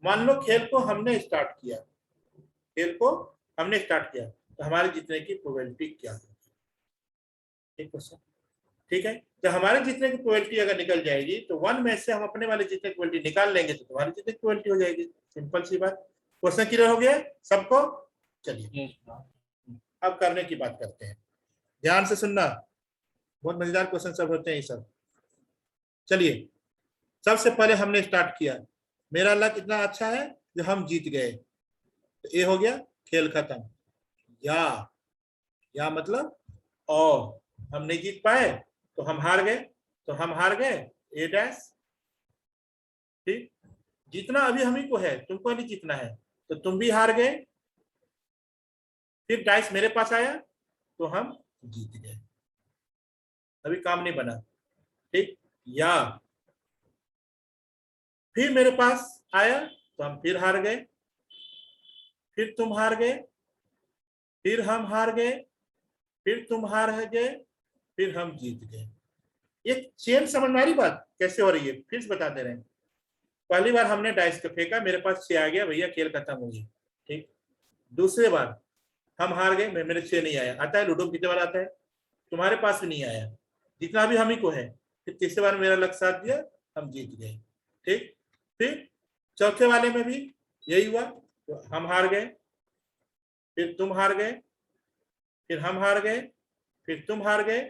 मान लो खेल को हमने स्टार्ट किया, खेल को हमने स्टार्ट किया, तो हमारे जीतने की प्रोबेबिलिटी क्या है, एक क्वेश्चन, ठीक है। तो हमारे जीतने की प्रोबेबिलिटी अगर निकल जाएगी तो 1 में से हम अपने वाले जीतने की प्रोबेबिलिटी निकाल लेंगे, तो तुम्हारी जीतने की प्रोबेबिलिटी हो जाएगी, सिंपल सी बात। क्वेश्चन क्लियर हो गया सबको? चलिए Yes. अब करने की बात करते हैं, ध्यान से सुनना, बहुत मजेदार क्वेश्चन सब होते हैं ये सब। चलिए, सबसे पहले हमने स्टार्ट किया, मेरा लक इतना अच्छा है जो हम जीत गए, तो ये हो गया खेल खत्म। या मतलब और हम नहीं जीत पाए तो हम हार गए, तो हम हार गए ए डैश, ठीक। जीतना अभी हम ही को है, तुमको नहीं जीतना है, तो तुम भी हार गए। फिर डाइस मेरे पास आया तो हम जीत गए, अभी काम नहीं बना, ठीक। या फिर मेरे पास आया तो हम फिर हार गए, फिर तुम हार गए, फिर हम हार गए, फिर तुम हार गए, फिर हम जीत गए। ये चेन समझ में आ रही बात कैसे हो रही है? फिर से बता दे रहे हैं। पहली बार हमने डाइस को फेंका, मेरे पास 6 आ गया, भैया खेल खत्म हो गई, ठीक। दूसरी बार हम हार गए, मेरे 6 नहीं आया, आता है लूडो कितने बार आता है, तुम्हारे पास भी नहीं आया, जितना भी हम ही को है। फिर तीसरे बार मेरा लक्ष्य साथ दिया, हम जीत गए, ठीक। फिर चौथे वाले में भी यही हुआ, तो हम हार गए, फिर तुम हार गए, फिर हम हार गए, फिर तुम हार गए,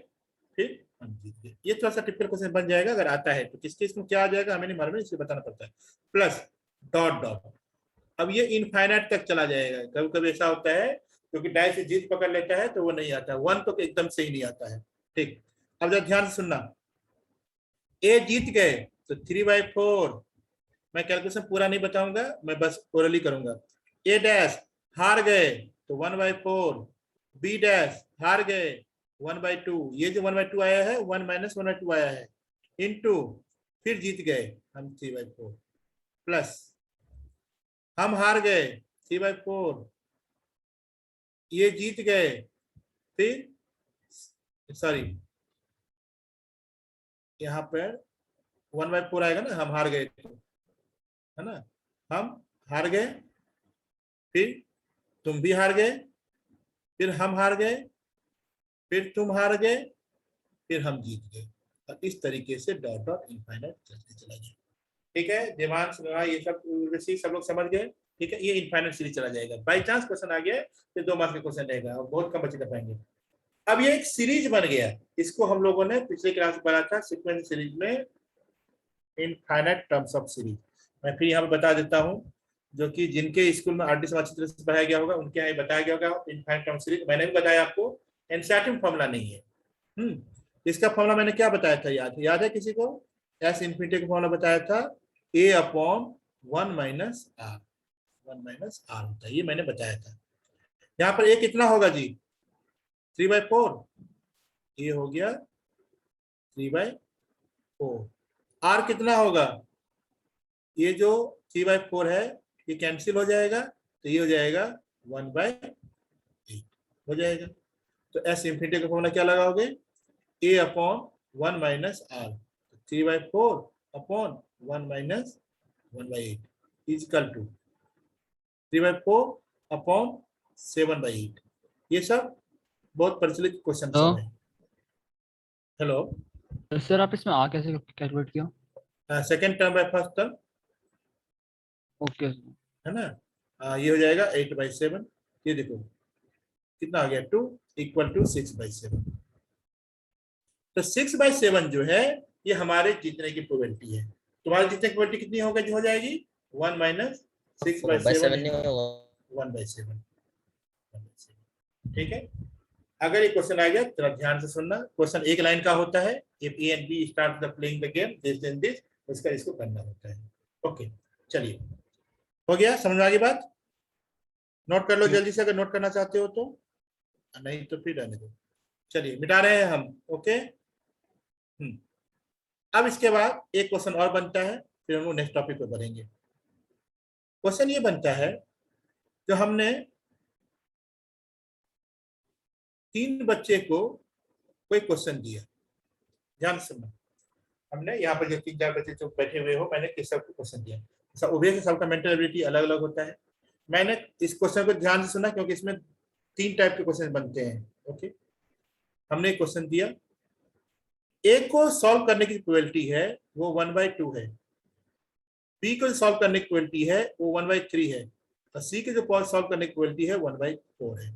फिर हम जीत गए। ये थोड़ा सा टिपिकल क्वेश्चन बन जाएगा अगर आता है तो, किसके इसमें क्या आ जाएगा हमें नहीं मालूम, इसलिए बताना पड़ता है। प्लस डॉट डॉट, अब ये इनफाइनाइट तक चला जाएगा। कभी कभी ऐसा होता है क्योंकि डाइस से जीत पकड़ लेता है तो वो नहीं आता, 1 तो एकदम से ही नहीं आता है, ठीक। अब जरा ध्यान से सुनना, ए जीत गए तो 3/4, मैं कैलकुलेशन पूरा नहीं बताऊंगा, मैं बस ओरली करूंगा। ए डैश हार गए तो 1/4, बी डैश हार गए 1/2, ये जो 1/2 आया है 1 माइनस 1/2 आया है, इनटू फिर जीत गए हम 3/4 प्लस हम हार गए 3/4, ये जीत गए, फिर सॉरी यहाँ पर 1/4 आएगा ना, हम हार गए तो, है ना, हम हार गए, फिर तुम भी हार गए, फिर हम हार गए, फिर तुम हार गए, फिर हम जीत गए, और इस तरीके से डॉट डॉट इनफाइनाइट चलते चला गया। ठीक है, देवांश ये सब सब लोग समझ गए। ठीक है, ये इनफाइनाइट सीरीज चला जाएगा। बाई चांस क्वेश्चन आ गया तो 2 मार्क्स का क्वेश्चन रहेगा और बहुत कम बच्चे कर पाएंगे। अब ये एक सीरीज बन गया, इसको हम लोगों ने पिछले क्लास में पढ़ा था सीक्वेंस सीरीज में, इनफाइनाइट टर्म्स ऑफ सीरीज। मैं फिर यहाँ पे बता देता हूँ, जो कि जिनके स्कूल में आरडी अच्छी तरह से पढ़ाया गया होगा उनके यहाँ बताया गया होगा इनफाइनाइट टर्म सीरीज। मैंने भी बताया आपको, एनसीईआरटी में फॉर्मूला नहीं है। इसका फॉर्मूला मैंने क्या बताया था, याद है किसी को? एस इन्फिनिटी का फॉर्मूला बताया था a upon 1 minus r, 1 minus r होता है, ये मैंने बताया था। यहाँ पर a कितना होगा जी? 3/4, ये हो गया 3/4। r कितना होगा? ये जो 3/4 है ये कैंसिल हो जाएगा, तो ये हो जाएगा 1/8 हो जाएगा। तो एस इन्फिनिटी का फॉर्मूला क्या लगाओगे? a upon 1 minus r, 3/4 upon 1 minus 1/8 equal to 3/4 upon 7/8। ये सब बहुत प्रचलित क्वेश्चन सब है। हेलो, सर आप इसमें आ कैसे कैलकुलेट किया? Second term by first term, okay है ना। ये हो जाएगा 8/7, ये देखो कितना आ गया 2 इक्वल टू 6/7। तो 6/7 जो है ये हमारे जीतने की प्रोबेबिलिटी है। तुम्हारे जीतने की प्रोबेबिलिटी कितनी होगा जो हो जाएगी? 1 माइनस 6/7 1/7। ठीक है, अगर ये क्वेश्चन आ गया तो ध्यान से सुनना। क्वेश्चन एक लाइन का होता है, if A and B start the playing the game this and this, इसका इसको करना होता है। ओके, चलिए, हो गया, समझ में आ गई बात? नोट कर लो जल्दी से अगर नोट करना चाहते हो तो, नहीं तो फिर रहने दो। चलिए मिटा रहे हैं हम। ओके, अब इसके बाद एक क्वेश्चन और बनता है, फिर हम लोग नेक्स्ट टॉपिक पे बढ़ेंगे। क्वेश्चन ये बनता है, जो हमने 3 बच्चे को कोई क्वेश्चन दिया, ध्यान से सुनना। हमने यहाँ पर जो 3-4 बच्चे जो बैठे हुए हो, मैंने किस सबको क्वेश्चन दिया। सब obviously सबका मेंटल एबिलिटी अलग अलग होता है। मैंने इस क्वेश्चन को ध्यान से सुना क्योंकि इसमें 3 टाइप के क्वेश्चन बनते हैं। ओके, हमने क्वेश्चन दिया, ए को सॉल्व करने की प्रोबेबिलिटी है वो 1/2 है, बी को सॉल्व करने की प्रोबेबिलिटी है वो 1/3 है, और सी के जो सॉल्व करने की प्रोबेबिलिटी है 1/4 है।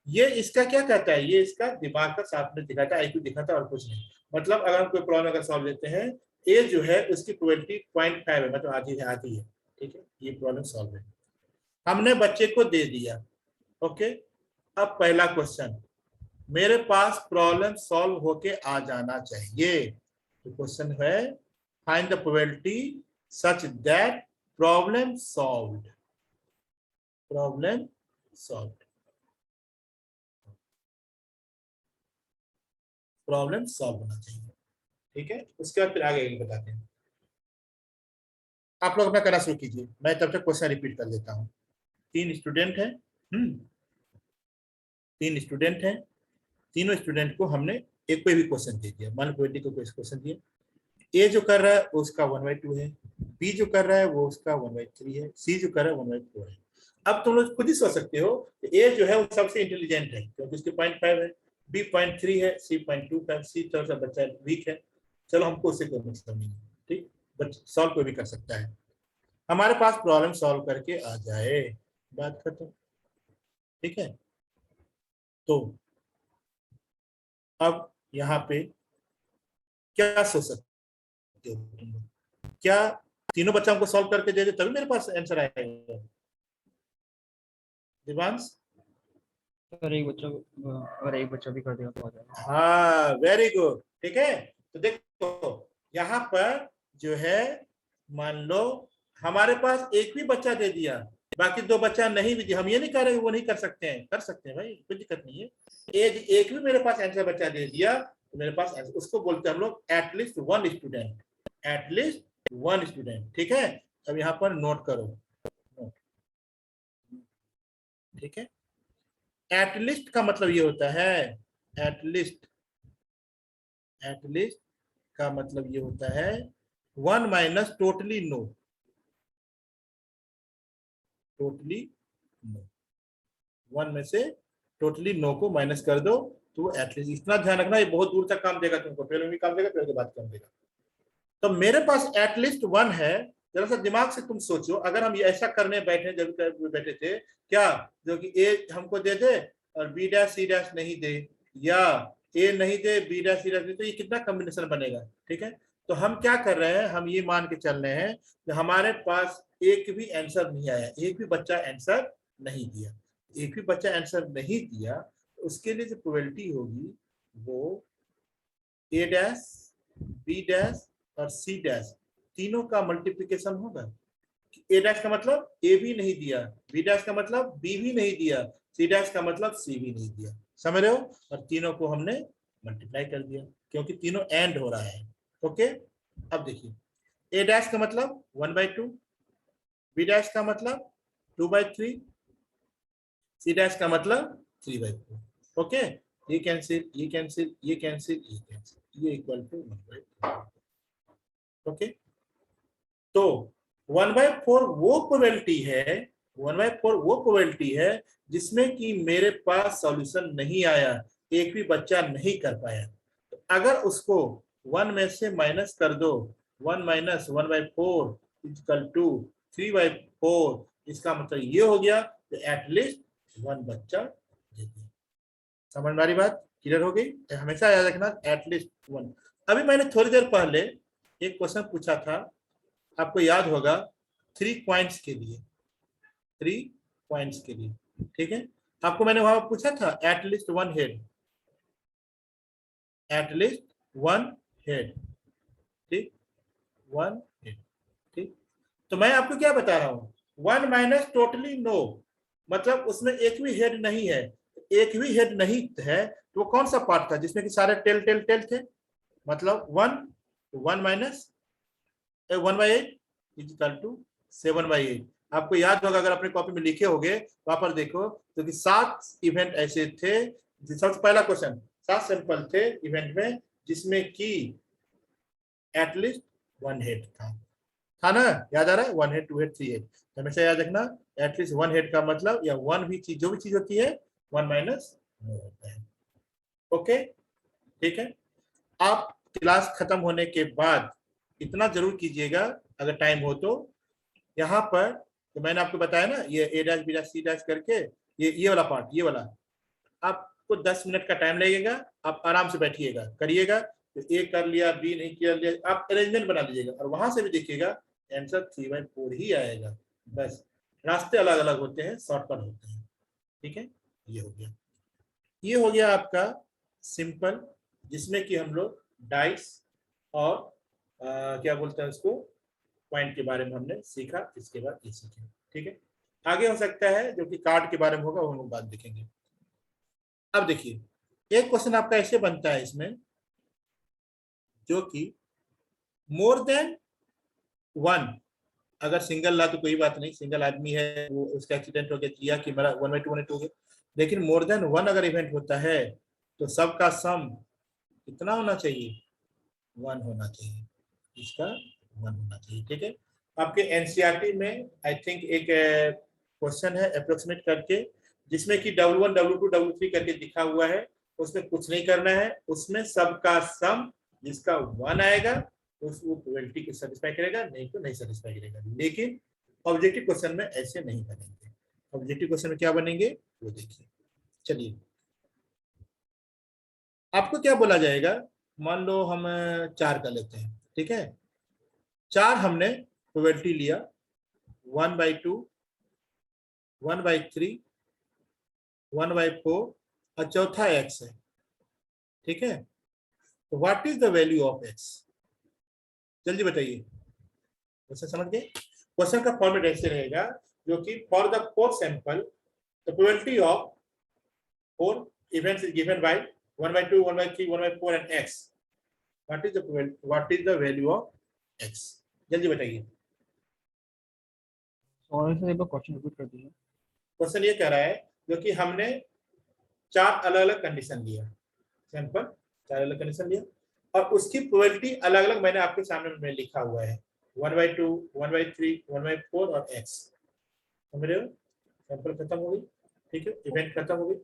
ये इसका क्या कहता है? ये इसका दिमाग का साथ में दिखाता है, आईक्यू दिखाता है और कुछ नहीं। मतलब अगर हम कोई प्रॉब्लम अगर सॉल्व लेते हैं, ए जो है उसकी प्रोबेबिलिटी 0.5 है, मतलब आधी है, आधी है। ठीक है, ये प्रॉब्लम सॉल्व है, हमने बच्चे को दे दिया। ओके, अब पहला क्वेश्चन, मेरे पास प्रॉब्लम सॉल्व होके आ जाना चाहिए। तो क्वेश्चन है find the probability such that problem solved, problem solved, problem solve होना चाहिए। ठीक है, उसके बाद फिर आगे बताते हैं। आप लोग अपना करना शुरू कीजिए, मैं तब तक क्वेश्चन रिपीट कर देता हूँ। 3 स्टूडेंट हैं, 3 स्टूडेंट हैं, तीनों स्टूडेंट को हमने एक कोई भी क्वेश्चन दे दिया। मान लो को कोई क्वेश्चन दिया, ए जो कर रहा है उसका 1/2 है, बी जो कर रहा है वो उसका 1/3 है, सी जो कर रहा है 1/4 है। अब तुम लोग खुद ही सोच सकते हो, ए जो है वो सबसे इंटेलिजेंट है क्योंकि उसके 0.5 है, बी 0.3 है, सी 0.25, सी थोड़ा सा बच्चा वीक है। चलो, हमको उससे कोई मतलब नहीं है, ठीक, बट सॉल्व कोई भी कर सकता है। हमारे पास प्रॉब्लम सॉल्व करके आ जाए, बात खत्म। ठीक है, तो अब यहाँ पे क्या सोच सकते हो तुम लोग? क्या तीनों बच्चों को सॉल्व करके दे दे तभी मेरे पास आंसर आएगा? दिवांश, अगर एक बच्चा भी कर देगा तो आ जाएगा। हाँ, वेरी गुड। ठीक है, तो देखो यहाँ पर जो है, मान लो हमारे पास एक भी बच्चा दे दिया बाकी दो बच्चा नहीं भी, हम ये नहीं कह रहे वो नहीं कर सकते हैं, कर सकते हैं भाई, कोई दिक्कत नहीं है। एक भी मेरे पास आंसर बच्चा दे दिया तो मेरे पास answer, उसको बोलते हैं हम लोग at least one student, at least one student. ठीक है, अब यहाँ पर नोट करो, ठीक है। एटलीस्ट का मतलब ये होता है, एटलीस्ट, एटलीस्ट का मतलब ये होता है one minus totally no, totally no, one में से टोटली नो को माइनस कर दो तो एटलीस्ट। इतना ध्यान रखना, ये बहुत दूर तक काम देगा तुमको, पहले भी काम देगा फिर के बाद काम देगा। तो मेरे पास एटलीस्ट वन है, जरा सा दिमाग से तुम सोचो, अगर हम ये ऐसा करने बैठे, जब बैठे थे क्या, जो कि ए हमको दे दे और बी डैश सी डैश नहीं दे, या ए नहीं दे बी डैश सी डैश, तो ये कितना कॉम्बिनेशन बनेगा। ठीक है, तो हम क्या कर रहे हैं, हम ये मान के चल रहे हैं कि हमारे पास एक भी आंसर नहीं आया, एक भी बच्चा आंसर नहीं दिया, एक भी बच्चा आंसर नहीं दिया, तो उसके लिए जो प्रोबेबिलिटी होगी वो ए डैश बी डैश और सी डैश तीनों का मल्टीप्लिकेशन होगा। ए डैश का मतलब ए भी नहीं दिया, बी डैश का मतलब बी भी नहीं दिया, सी डैश का मतलब सी भी नहीं दिया, समझ रहे हो, और तीनों को हमने मल्टीप्लाई कर दिया क्योंकि तीनों एंड हो रहा है। ओके, अब देखिए, ए डैश का मतलब 1/2, बी डैश का मतलब 2/3, सी डैश का मतलब 3/4। ओके, ये कैंसिल, ये कैंसिल, ये कैंसिल, ये कैंसिल, ये इक्वल टू 1/4। ओके, तो 1/4 वो प्रोबेबिलिटी है, 1/4 वो प्रोबेबिलिटी है जिसमें कि मेरे पास सॉल्यूशन नहीं आया, एक भी बच्चा नहीं कर पाया। तो अगर उसको 1 में से माइनस कर दो, 1 माइनस 1/4 इक्वल टू 3/4, इसका मतलब ये हो गया तो एटलीस्ट वन बच्चा दे दिया। समझ में आ रही बात, क्लियर हो गई, हमेशा याद रखना एटलीस्ट वन। अभी मैंने थोड़ी देर पहले एक क्वेश्चन पूछा था, आपको याद होगा, 3 पॉइंट्स के लिए, 3 पॉइंट्स के लिए, ठीक है, आपको मैंने वहां पूछा था at least one head, at least one head, ठीक, वन हेड, ठीक। तो मैं आपको क्या बता रहा हूं, 1 माइनस टोटली नो, मतलब उसमें एक भी हेड नहीं है, एक भी हेड नहीं है तो वो कौन सा पार्ट था जिसमें कि सारे टेल टेल टेल थे, मतलब 1 माइनस 1/8 इक्वल टू 7/8। आपको याद होगा, अगर अपने कॉपी में लिखे होंगे वहां पर देखो, तो कि 7 इवेंट ऐसे थे, सबसे पहला क्वेश्चन 7 सैंपल थे इवेंट में जिसमें कि एटलीस्ट वन हेड था ना, याद आ रहा है, 1 हेड 2 हेड 3 हेड, हमेशा याद रखना एटलीस्ट वन हेड का मतलब, या वन भी चीज, जो भी चीज होती है 1 माइनस होता है। ओके, ठीक है, आप क्लास खत्म होने के बाद इतना जरूर कीजिएगा अगर टाइम हो तो, यहाँ पर तो मैंने आपको बताया ना, ये A dash B dash C dash करके, ये वाला पार्ट, ये वाला आपको 10 मिनट का टाइम लगेगा, आप आराम से बैठिएगा करिएगा, तो ए कर लिया, बी नहीं किया लिया, आप अरेंजमेंट बना लीजिएगा और वहां से भी देखिएगा आंसर 3/4 ही आएगा, बस रास्ते अलग अलग होते हैं, शॉर्टकट होते हैं। ठीक है, ये हो गया, ये हो गया आपका सिंपल, जिसमें कि हम लोग डाइस और क्या बोलते हैं उसको, पॉइंट के बारे में हमने सीखा, इसके बाद ये सीखेंगे। ठीक है, आगे हो सकता है जो कि कार्ड के बारे में होगा वो हम लोग बात देखेंगे। अब देखिए, एक क्वेश्चन आपका ऐसे बनता है इसमें, जो कि मोर देन वन, अगर सिंगल ला तो कोई बात नहीं, सिंगल आदमी है वो, उसका एक्सीडेंट हो गया, किया कि मेरा 1/2 हो गया, लेकिन मोर देन वन अगर इवेंट होता है तो सबका सम कितना होना चाहिए, 1 होना चाहिए, इसका 1 होना चाहिए। ठीक है, आपके एनसीईआरटी में आई थिंक एक क्वेश्चन है अप्रोक्सीमेट करके, जिसमें कि W1 W2 W3 करके दिखा हुआ है, उसमें कुछ नहीं करना है, उसमें सबका सम जिसका 1 आएगा वो प्रोबेबिलिटी को सेटिस्फाई करेगा, नहीं तो नहीं सेटिस्फाई करेगा। लेकिन ऑब्जेक्टिव क्वेश्चन में ऐसे नहीं बनेंगे, ऑब्जेक्टिव क्वेश्चन में क्या बनेंगे वो देखिए। चलिए, आपको क्या बोला जाएगा, मान लो हम 4 कर लेते हैं, ठीक है, 4 हमने प्रोबेबिलिटी लिया, 1/2, 1/3, 1/4 और चौथा x है। ठीक है, तो what is the value of x, जल्दी बताइए, क्वेश्चन समझ गए। क्वेश्चन का फॉर्मेट ऐसे रहेगा, जो कि for the fourth sample the probability of 4 events is given by 1/2, 1/3, 1/4 and x. What is the what is the value of x? जल्दी बताइए। सॉरी सर, एक बार क्वेश्चन रिपीट कर दीजिए। क्वेश्चन ये कह रहा है जो कि हमने 4 अलग अलग कंडीशन लिया, सैंपल 4 अलग कंडीशन लिया और उसकी प्रोबेबिलिटी अलग अलग मैंने आपके सामने में लिखा हुआ है 1/2, 1/3, 1/4 और x। समझ रहे हो? सैंपल खत्म हो गई, ठीक है, इवेंट खत्म हो गई,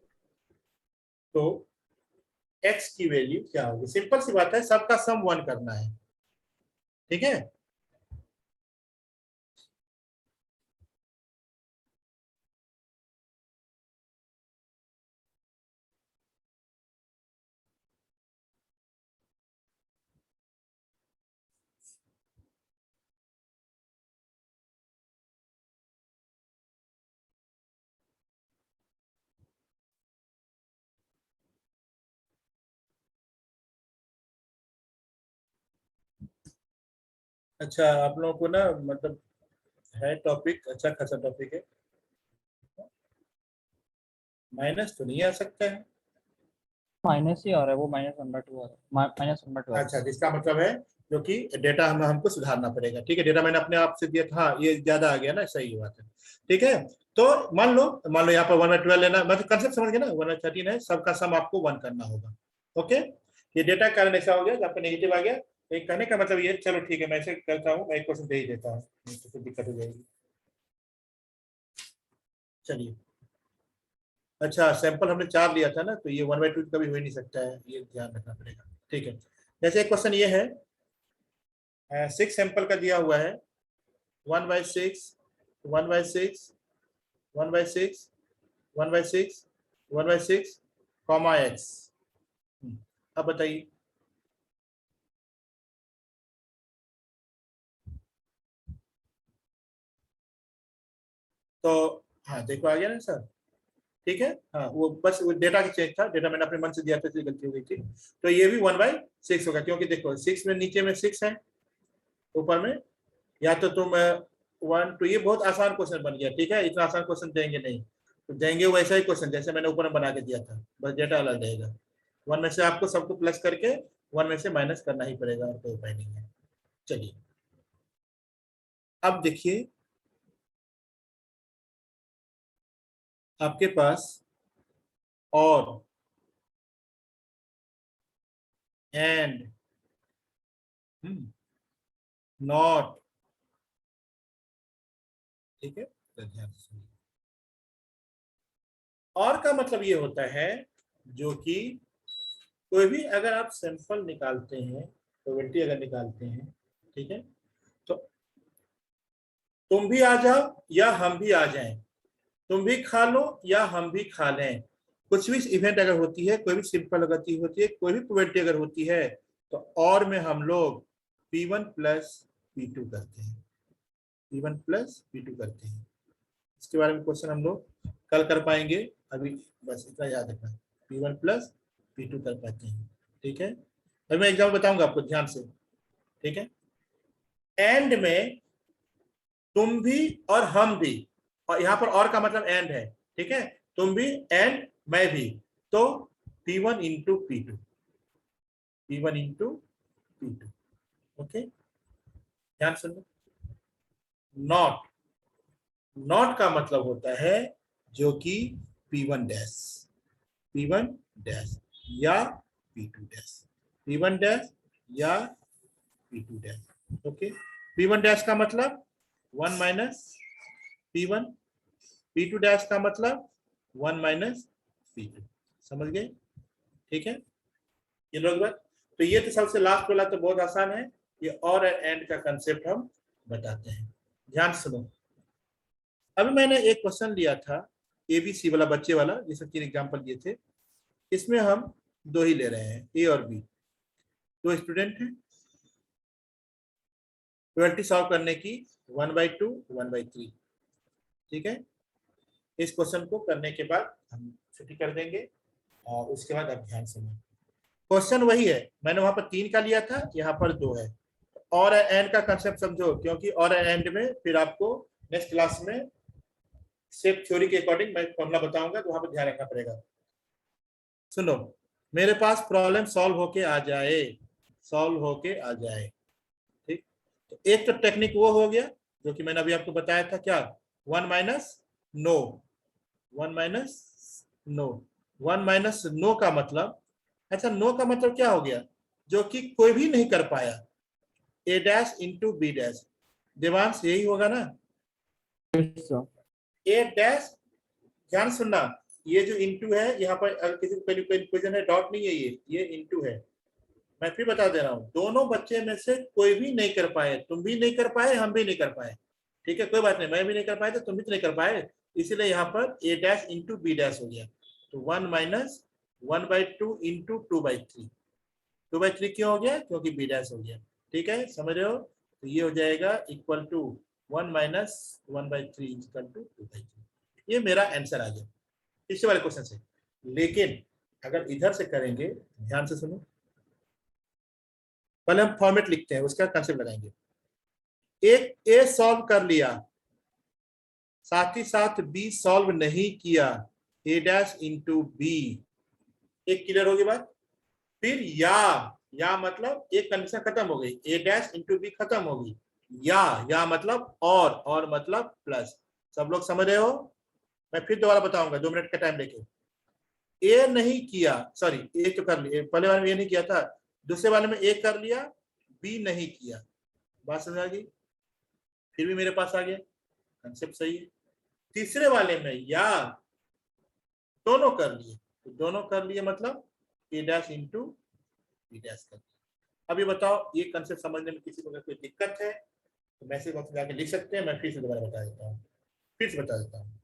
तो x की वैल्यू क्या होगी? सिंपल सी बात है, सबका सम 1 करना है, ठीक है। अच्छा, आप लोगों को ना मतलब है टॉपिक, अच्छा खासा टॉपिक है, माइनस तो नहीं आ सकता है। माइनस ही आ रहा है, वो -1/2 आ रहा है, -1/2 आ रहा अच्छा, जिसका मतलब है जो कि डेटा हमको सुधारना पड़ेगा, ठीक है। डेटा मैंने अपने आप से दिया था, हाँ ये ज्यादा आ गया ना, सही बात है, ठीक है। तो मान लो यहाँ पर 1/12 लेना, मतलब कंसेप्ट समझ गए ना, 1/13 है, सबका सम आपको 1 करना होगा, ओके। ये डेटा के कारण ऐसा हो गया, आपका नेगेटिव आ गया, तो एक कहने का मतलब ये, चलो ठीक है, मैं ऐसे करता हूँ, मैं एक क्वेश्चन दे ही देता हूँ, तो फिर दिक्कत हो जाएगी। चलिए, अच्छा सैंपल हमने 4 लिया था ना, तो ये 1/2 कभी हो ही नहीं सकता है, ये ध्यान रखना पड़ेगा, ठीक है। जैसे एक क्वेश्चन ये है, 6 सैंपल का दिया हुआ है, 1/6, 1/6, 1/6, 1/6, 1/6, कॉमा x। अब बताइए, तो हाँ देखो आ गया ना सर, ठीक है। हाँ वो बस वो डेटा की चेक था, डेटा मैंने अपने मन से दिया था, इसलिए गलती हो गई थी। तो ये भी 1/6 होगा, क्योंकि देखो 6 में नीचे में 6 है, ऊपर में, या तो तुम 1 2, ये बहुत आसान क्वेश्चन बन गया, ठीक है, इतना आसान क्वेश्चन देंगे नहीं, तो देंगे वैसा ही क्वेश्चन जैसे मैंने ऊपर में बना के दिया था, बस डेटा अलग रहेगा। 1 में से आपको सबको प्लस करके 1 में से माइनस करना ही पड़ेगा, और कोई उपाय नहीं है। चलिए, अब देखिए, आपके पास और एंड, नॉट, ठीक है, तो ध्यान से सुनिए। और का मतलब ये होता है जो कि कोई भी अगर आप सैंपल निकालते हैं, प्रोबेबिलिटी अगर निकालते हैं, ठीक है, तो तुम भी आ जाओ या हम भी आ जाएं, तुम भी खा लो या हम भी खा लें, कुछ भी इवेंट अगर होती है, कोई भी सिंपल गति होती है, कोई भी प्रोबेबिलिटी अगर होती है, तो और में हम लोग P1 प्लस P2 करते हैं, P1 प्लस P2 करते हैं। इसके बारे में क्वेश्चन हम लोग कल कर पाएंगे, अभी बस इतना याद रखना, P1 प्लस P2 कर पाते हैं, ठीक है। अभी मैं एग्जाम्पल बताऊंगा आपको ध्यान से, ठीक है। एंड में तुम भी और हम भी, और यहाँ पर और का मतलब एंड है, ठीक है, तुम भी एंड मैं भी, तो P1 into P2, P1 into P2, okay. ध्यान सुनो, नॉट, नॉट का मतलब होता है जो कि P1 डैश, P1 डैश या P2 डैश, P1 डैश या P2 dash, okay. P1 dash का मतलब 1 माइनस P1, P2 डैश का मतलब 1 माइनस P2, समझ गए, ठीक है। ये लोग बात, तो ये तो सबसे लास्ट वाला तो बहुत आसान है, ये और एंड का कंसेप्ट हम बताते हैं, ध्यान सुनो। अभी मैंने एक क्वेश्चन लिया था ABC वाला, बच्चे वाला, जिसमें 3 एग्जाम्पल दिए थे, इसमें हम 2 ही ले रहे हैं, A और B, 2 स्टूडेंट हैं, प्रोबेबिलिटी सॉल्व करने की 1/2, 1/3, ठीक है। इस क्वेश्चन को करने के बाद हम छुट्टी कर देंगे, और उसके बाद आप ध्यान सुनो। क्वेश्चन वही है, मैंने वहां पर 3 का लिया था, यहाँ पर 2 है, और एंड का कंसेप्ट समझो, क्योंकि और एंड में फिर आपको नेक्स्ट क्लास में सेट थ्योरी के अकॉर्डिंग मैं फॉर्मूला बताऊंगा, तो वहां पर ध्यान रखना पड़ेगा। सुनो, मेरे पास प्रॉब्लम सॉल्व होके आ जाए, सॉल्व होके आ जाए, ठीक। तो एक तो टेक्निक वो हो गया जो कि मैंने अभी आपको बताया था, क्या, 1 minus no, 1 minus no. 1 minus no का मतलब, अच्छा नो का मतलब क्या हो गया, जो कि कोई भी नहीं कर पाया, A dash into B dash. Devansh यही होगा ना, Yes, sir. ए डैश, ध्यान सुनना, ये जो इंटू है यहाँ पर, अगर किसी को पहली क्वेश्चन है, डॉट नहीं है, ये इंटू है। मैं फिर बता दे रहा हूँ, दोनों बच्चे में से कोई भी नहीं कर पाए, तुम भी नहीं कर पाए, हम भी नहीं कर पाए, ठीक है, कोई बात नहीं, मैं भी नहीं कर पाया तो तुम भी तो नहीं कर पाए, इसीलिए यहाँ पर ए डैश इंटू बी डैश हो गया। तो 1 माइनस 1/2 इंटू 2/3, 2/3 क्यों हो गया, क्योंकि बी डैश हो गया, ठीक है, समझ रहे हो। तो ये हो जाएगा equal to 1 minus 1/3 equal to 2/3। ये मेरा आंसर आ गया पिछले वाले क्वेश्चन से। लेकिन अगर इधर से करेंगे, ध्यान से सुनो, पहले हम फॉर्मेट लिखते हैं, उसका कंसेप्ट लगाएंगे। एक ए सॉल्व कर लिया, साथ ही साथ बी सॉल्व नहीं किया, ए डैश इंटू बी, एक क्लियर होगी बात। फिर या मतलब एक कंडीशन खत्म हो गई, ए डैश इंटू बी खत्म होगी, या मतलब और मतलब प्लस। सब लोग समझ रहे हो। मैं फिर दोबारा बताऊंगा, 2 मिनट का टाइम लेके। ए नहीं किया, सॉरी ए तो कर लिया, पहले वाले में ए नहीं किया था, दूसरे वाले में ए कर लिया, बी नहीं किया, बात समझ आ गई। फिर भी मेरे पास आ गया, कंसेप्ट सही है। तीसरे वाले में या दोनों कर लिए, तो दोनों कर लिए मतलब ए डैश इंटू बी डैश कर दिया। अब ये बताओ, ये कंसेप्ट समझने में किसी को अगर कोई दिक्कत है तो मैसेज बॉक्स में जाके लिख सकते हैं, मैं फिर से दोबारा बता देता हूँ, फिर से बता देता हूँ।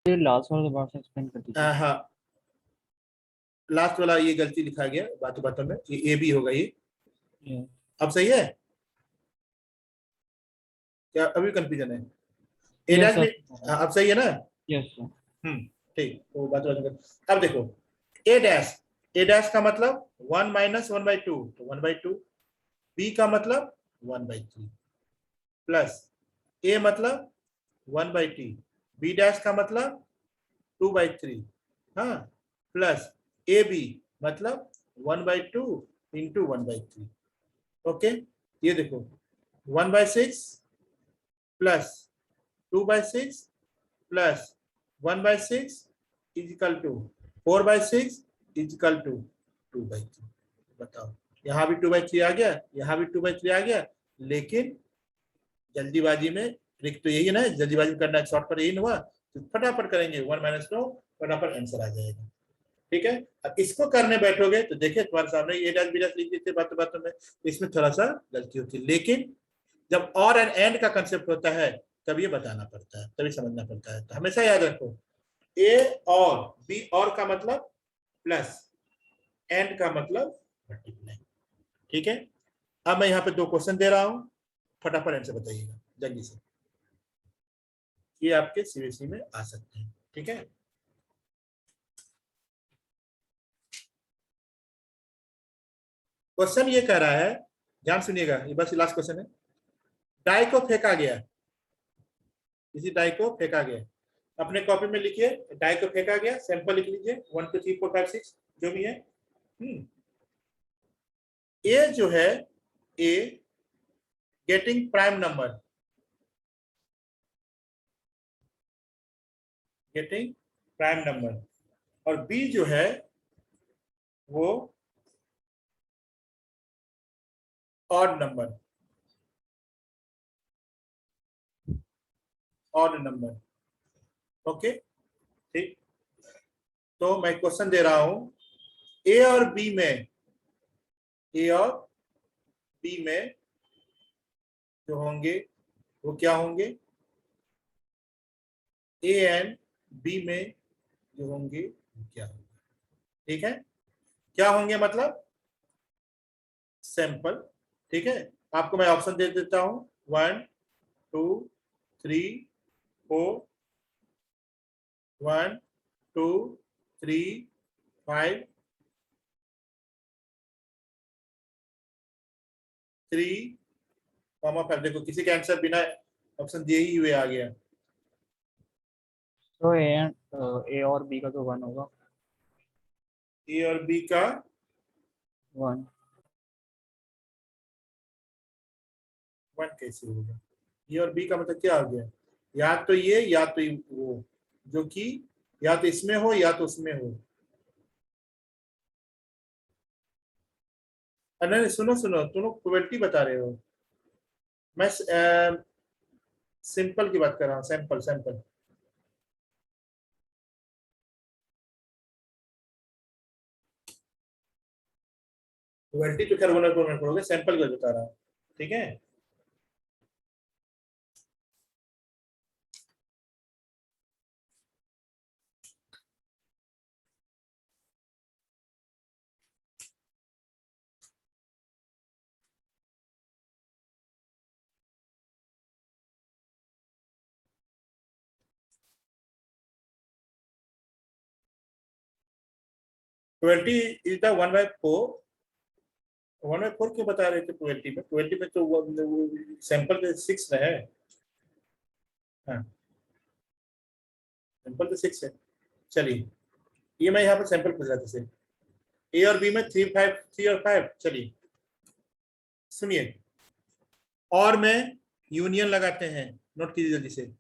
ये लास्ट वाला दोबारा से एक्सप्लेन कर दीजिए। हाँ, लास्ट वाला ये गलती लिखा गया बातों बातों में, ये ए बी होगा ये। Yes. अब सही है क्या, अभी कंफ्यूजन है, ए Yes, डैश sir. भी, हाँ, अब सही है ना। Yes, sir. ठीक, तो बात अब देखो, ए डैश का मतलब 1 माइनस 1/2, तो 1/2, बी का मतलब 1/3, प्लस ए मतलब 1/t, बी डैश का मतलब 2/3, हाँ, प्लस ए बी मतलब 1/2 इंटू 1/3। ओके, ये देखो 1/6 plus 2/6 plus 1/6 equal to 4/6 equal to 2/3। बताओ, यहाँ भी 2/3 आ गया, यहाँ भी 2/3 आ गया, लेकिन जल्दीबाजी में ट्रिक तो यही है ना, जल्दीबाजी करना, शॉर्टकट यही ना हुआ, तो फटाफट करेंगे 1 माइनस 2, फटाफट आंसर आ जाएगा, ठीक है। अब इसको करने बैठोगे तो देखिए तुम्हारे सामने ए डैश बी डैश लिख देते बातों बातों में, इसमें थोड़ा सा गलती होती है, लेकिन जब और एंड एंड का कंसेप्ट होता है तब ये बताना पड़ता है, तभी समझना पड़ता है। तो हमेशा याद रखो, ए और बी और का मतलब प्लस, एंड का मतलब मल्टीप्लाई, ठीक है। अब मैं यहाँ पे 2 क्वेश्चन दे रहा हूँ, फटाफट आंसर बताइएगा जल्दी से, ये आपके सीबीएसई में आ सकते हैं, ठीक है। क्वेश्चन ये कह रहा है, ध्यान सुनिएगा, ये बस लास्ट क्वेश्चन है। डाई को फेंका गया, किसी डाई को फेंका गया, अपने कॉपी में लिखिए, डाई को फेंका गया, सैंपल लिख लीजिए 1 2 3 4 5 6 जो भी है। ए जो है, A getting prime number, getting prime number, और बी जो है वो odd number, odd number, okay, ठीक। तो मैं क्वेश्चन दे रहा हूं, ए और बी में, ए और बी में जो होंगे वो क्या होंगे, ए एंड बी में जो होंगे वो क्या होंगे, ठीक है। क्या होंगे मतलब सैंपल, ठीक है। आपको मैं ऑप्शन दे देता हूं, 1 2 3 4, 1 2 3 5 3, देखो किसी का आंसर बिना ऑप्शन दिए ही हुए आ गया, तो ए और बी का तो 1 होगा। ए और बी का 1 वन कैसे होगा? ए और बी का मतलब क्या हो गया? या तो ये या तो वो, जो कि या तो इसमें हो या तो उसमें हो। नहीं सुनो सुनो, तुम लोग प्रोबेबिलिटी बता रहे हो, मैं सिंपल की बात कर रहा हूँ, सैंपल सैंपल। प्रोबेबिलिटी तो खैर होना पड़ोगे, सैंपल का बता रहा हूँ, ठीक है। Probability is the 1/4। 1/4 क्यों बता रहे थे प्रोबेबिलिटी में? प्रोबेबिलिटी में तो सैंपल 6 है। हाँ, सैंपल तो 6 है। चलिए, ये मैं यहाँ पर सैंपल पूछ रहा था से, ए और बी में 3 और 5। चलिए सुनिए, और में यूनियन लगाते हैं, नोट कीजिए जल्दी से।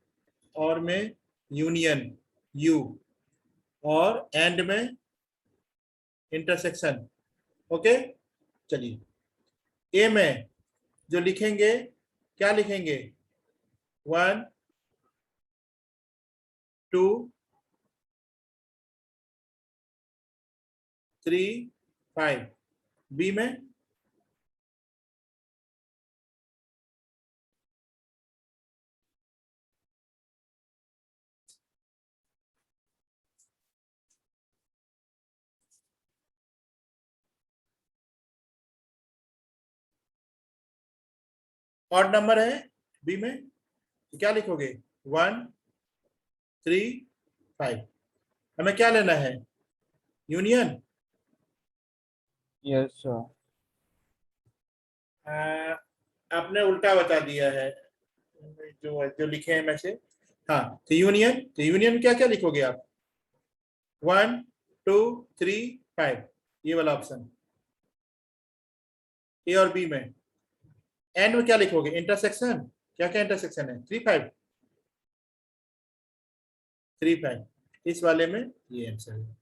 और में यूनियन यू, और एंड में इंटरसेक्शन। ओके, चलिए ए में जो लिखेंगे, क्या लिखेंगे? 1 2 3 5। बी में ऑड नंबर है, बी में तो क्या लिखोगे? 1 3 5। हमें क्या लेना है? यूनियन। Yes sir. आपने उल्टा बता दिया है, जो जो लिखे हैं में से। हाँ, तो यूनियन क्या क्या लिखोगे आप? 1 2 3 5, ये वाला ऑप्शन ए और बी में। एंड में क्या लिखोगे? इंटरसेक्शन। क्या क्या इंटरसेक्शन है? 3 5 3 5, इस वाले में ये आंसर है।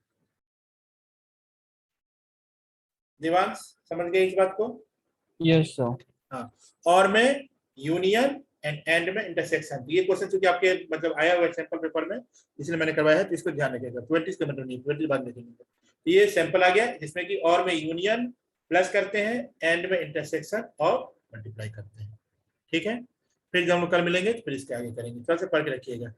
दिवांश समझ गए इस बात को? Yes sir. हाँ, और में यूनियन एंड में इंटरसेक्शन। ये क्वेश्चन चूंकि आपके मतलब आया हुआ है सैंपल पेपर में, इसलिए मैंने करवाया है, तो इसको ध्यान रखिएगा। 20 का मतलब नहीं, 20 बाद देखेंगे। तो ये सैंपल आ गया जिसमें कि और में यूनियन प्लस करते हैं, एंड में इंटरसेक्शन और मल्टीप्लाई करते हैं। ठीक है, फिर जब हम लोग कल मिलेंगे तो फिर इसके आगे करेंगे। कल से पढ़ के रखिएगा।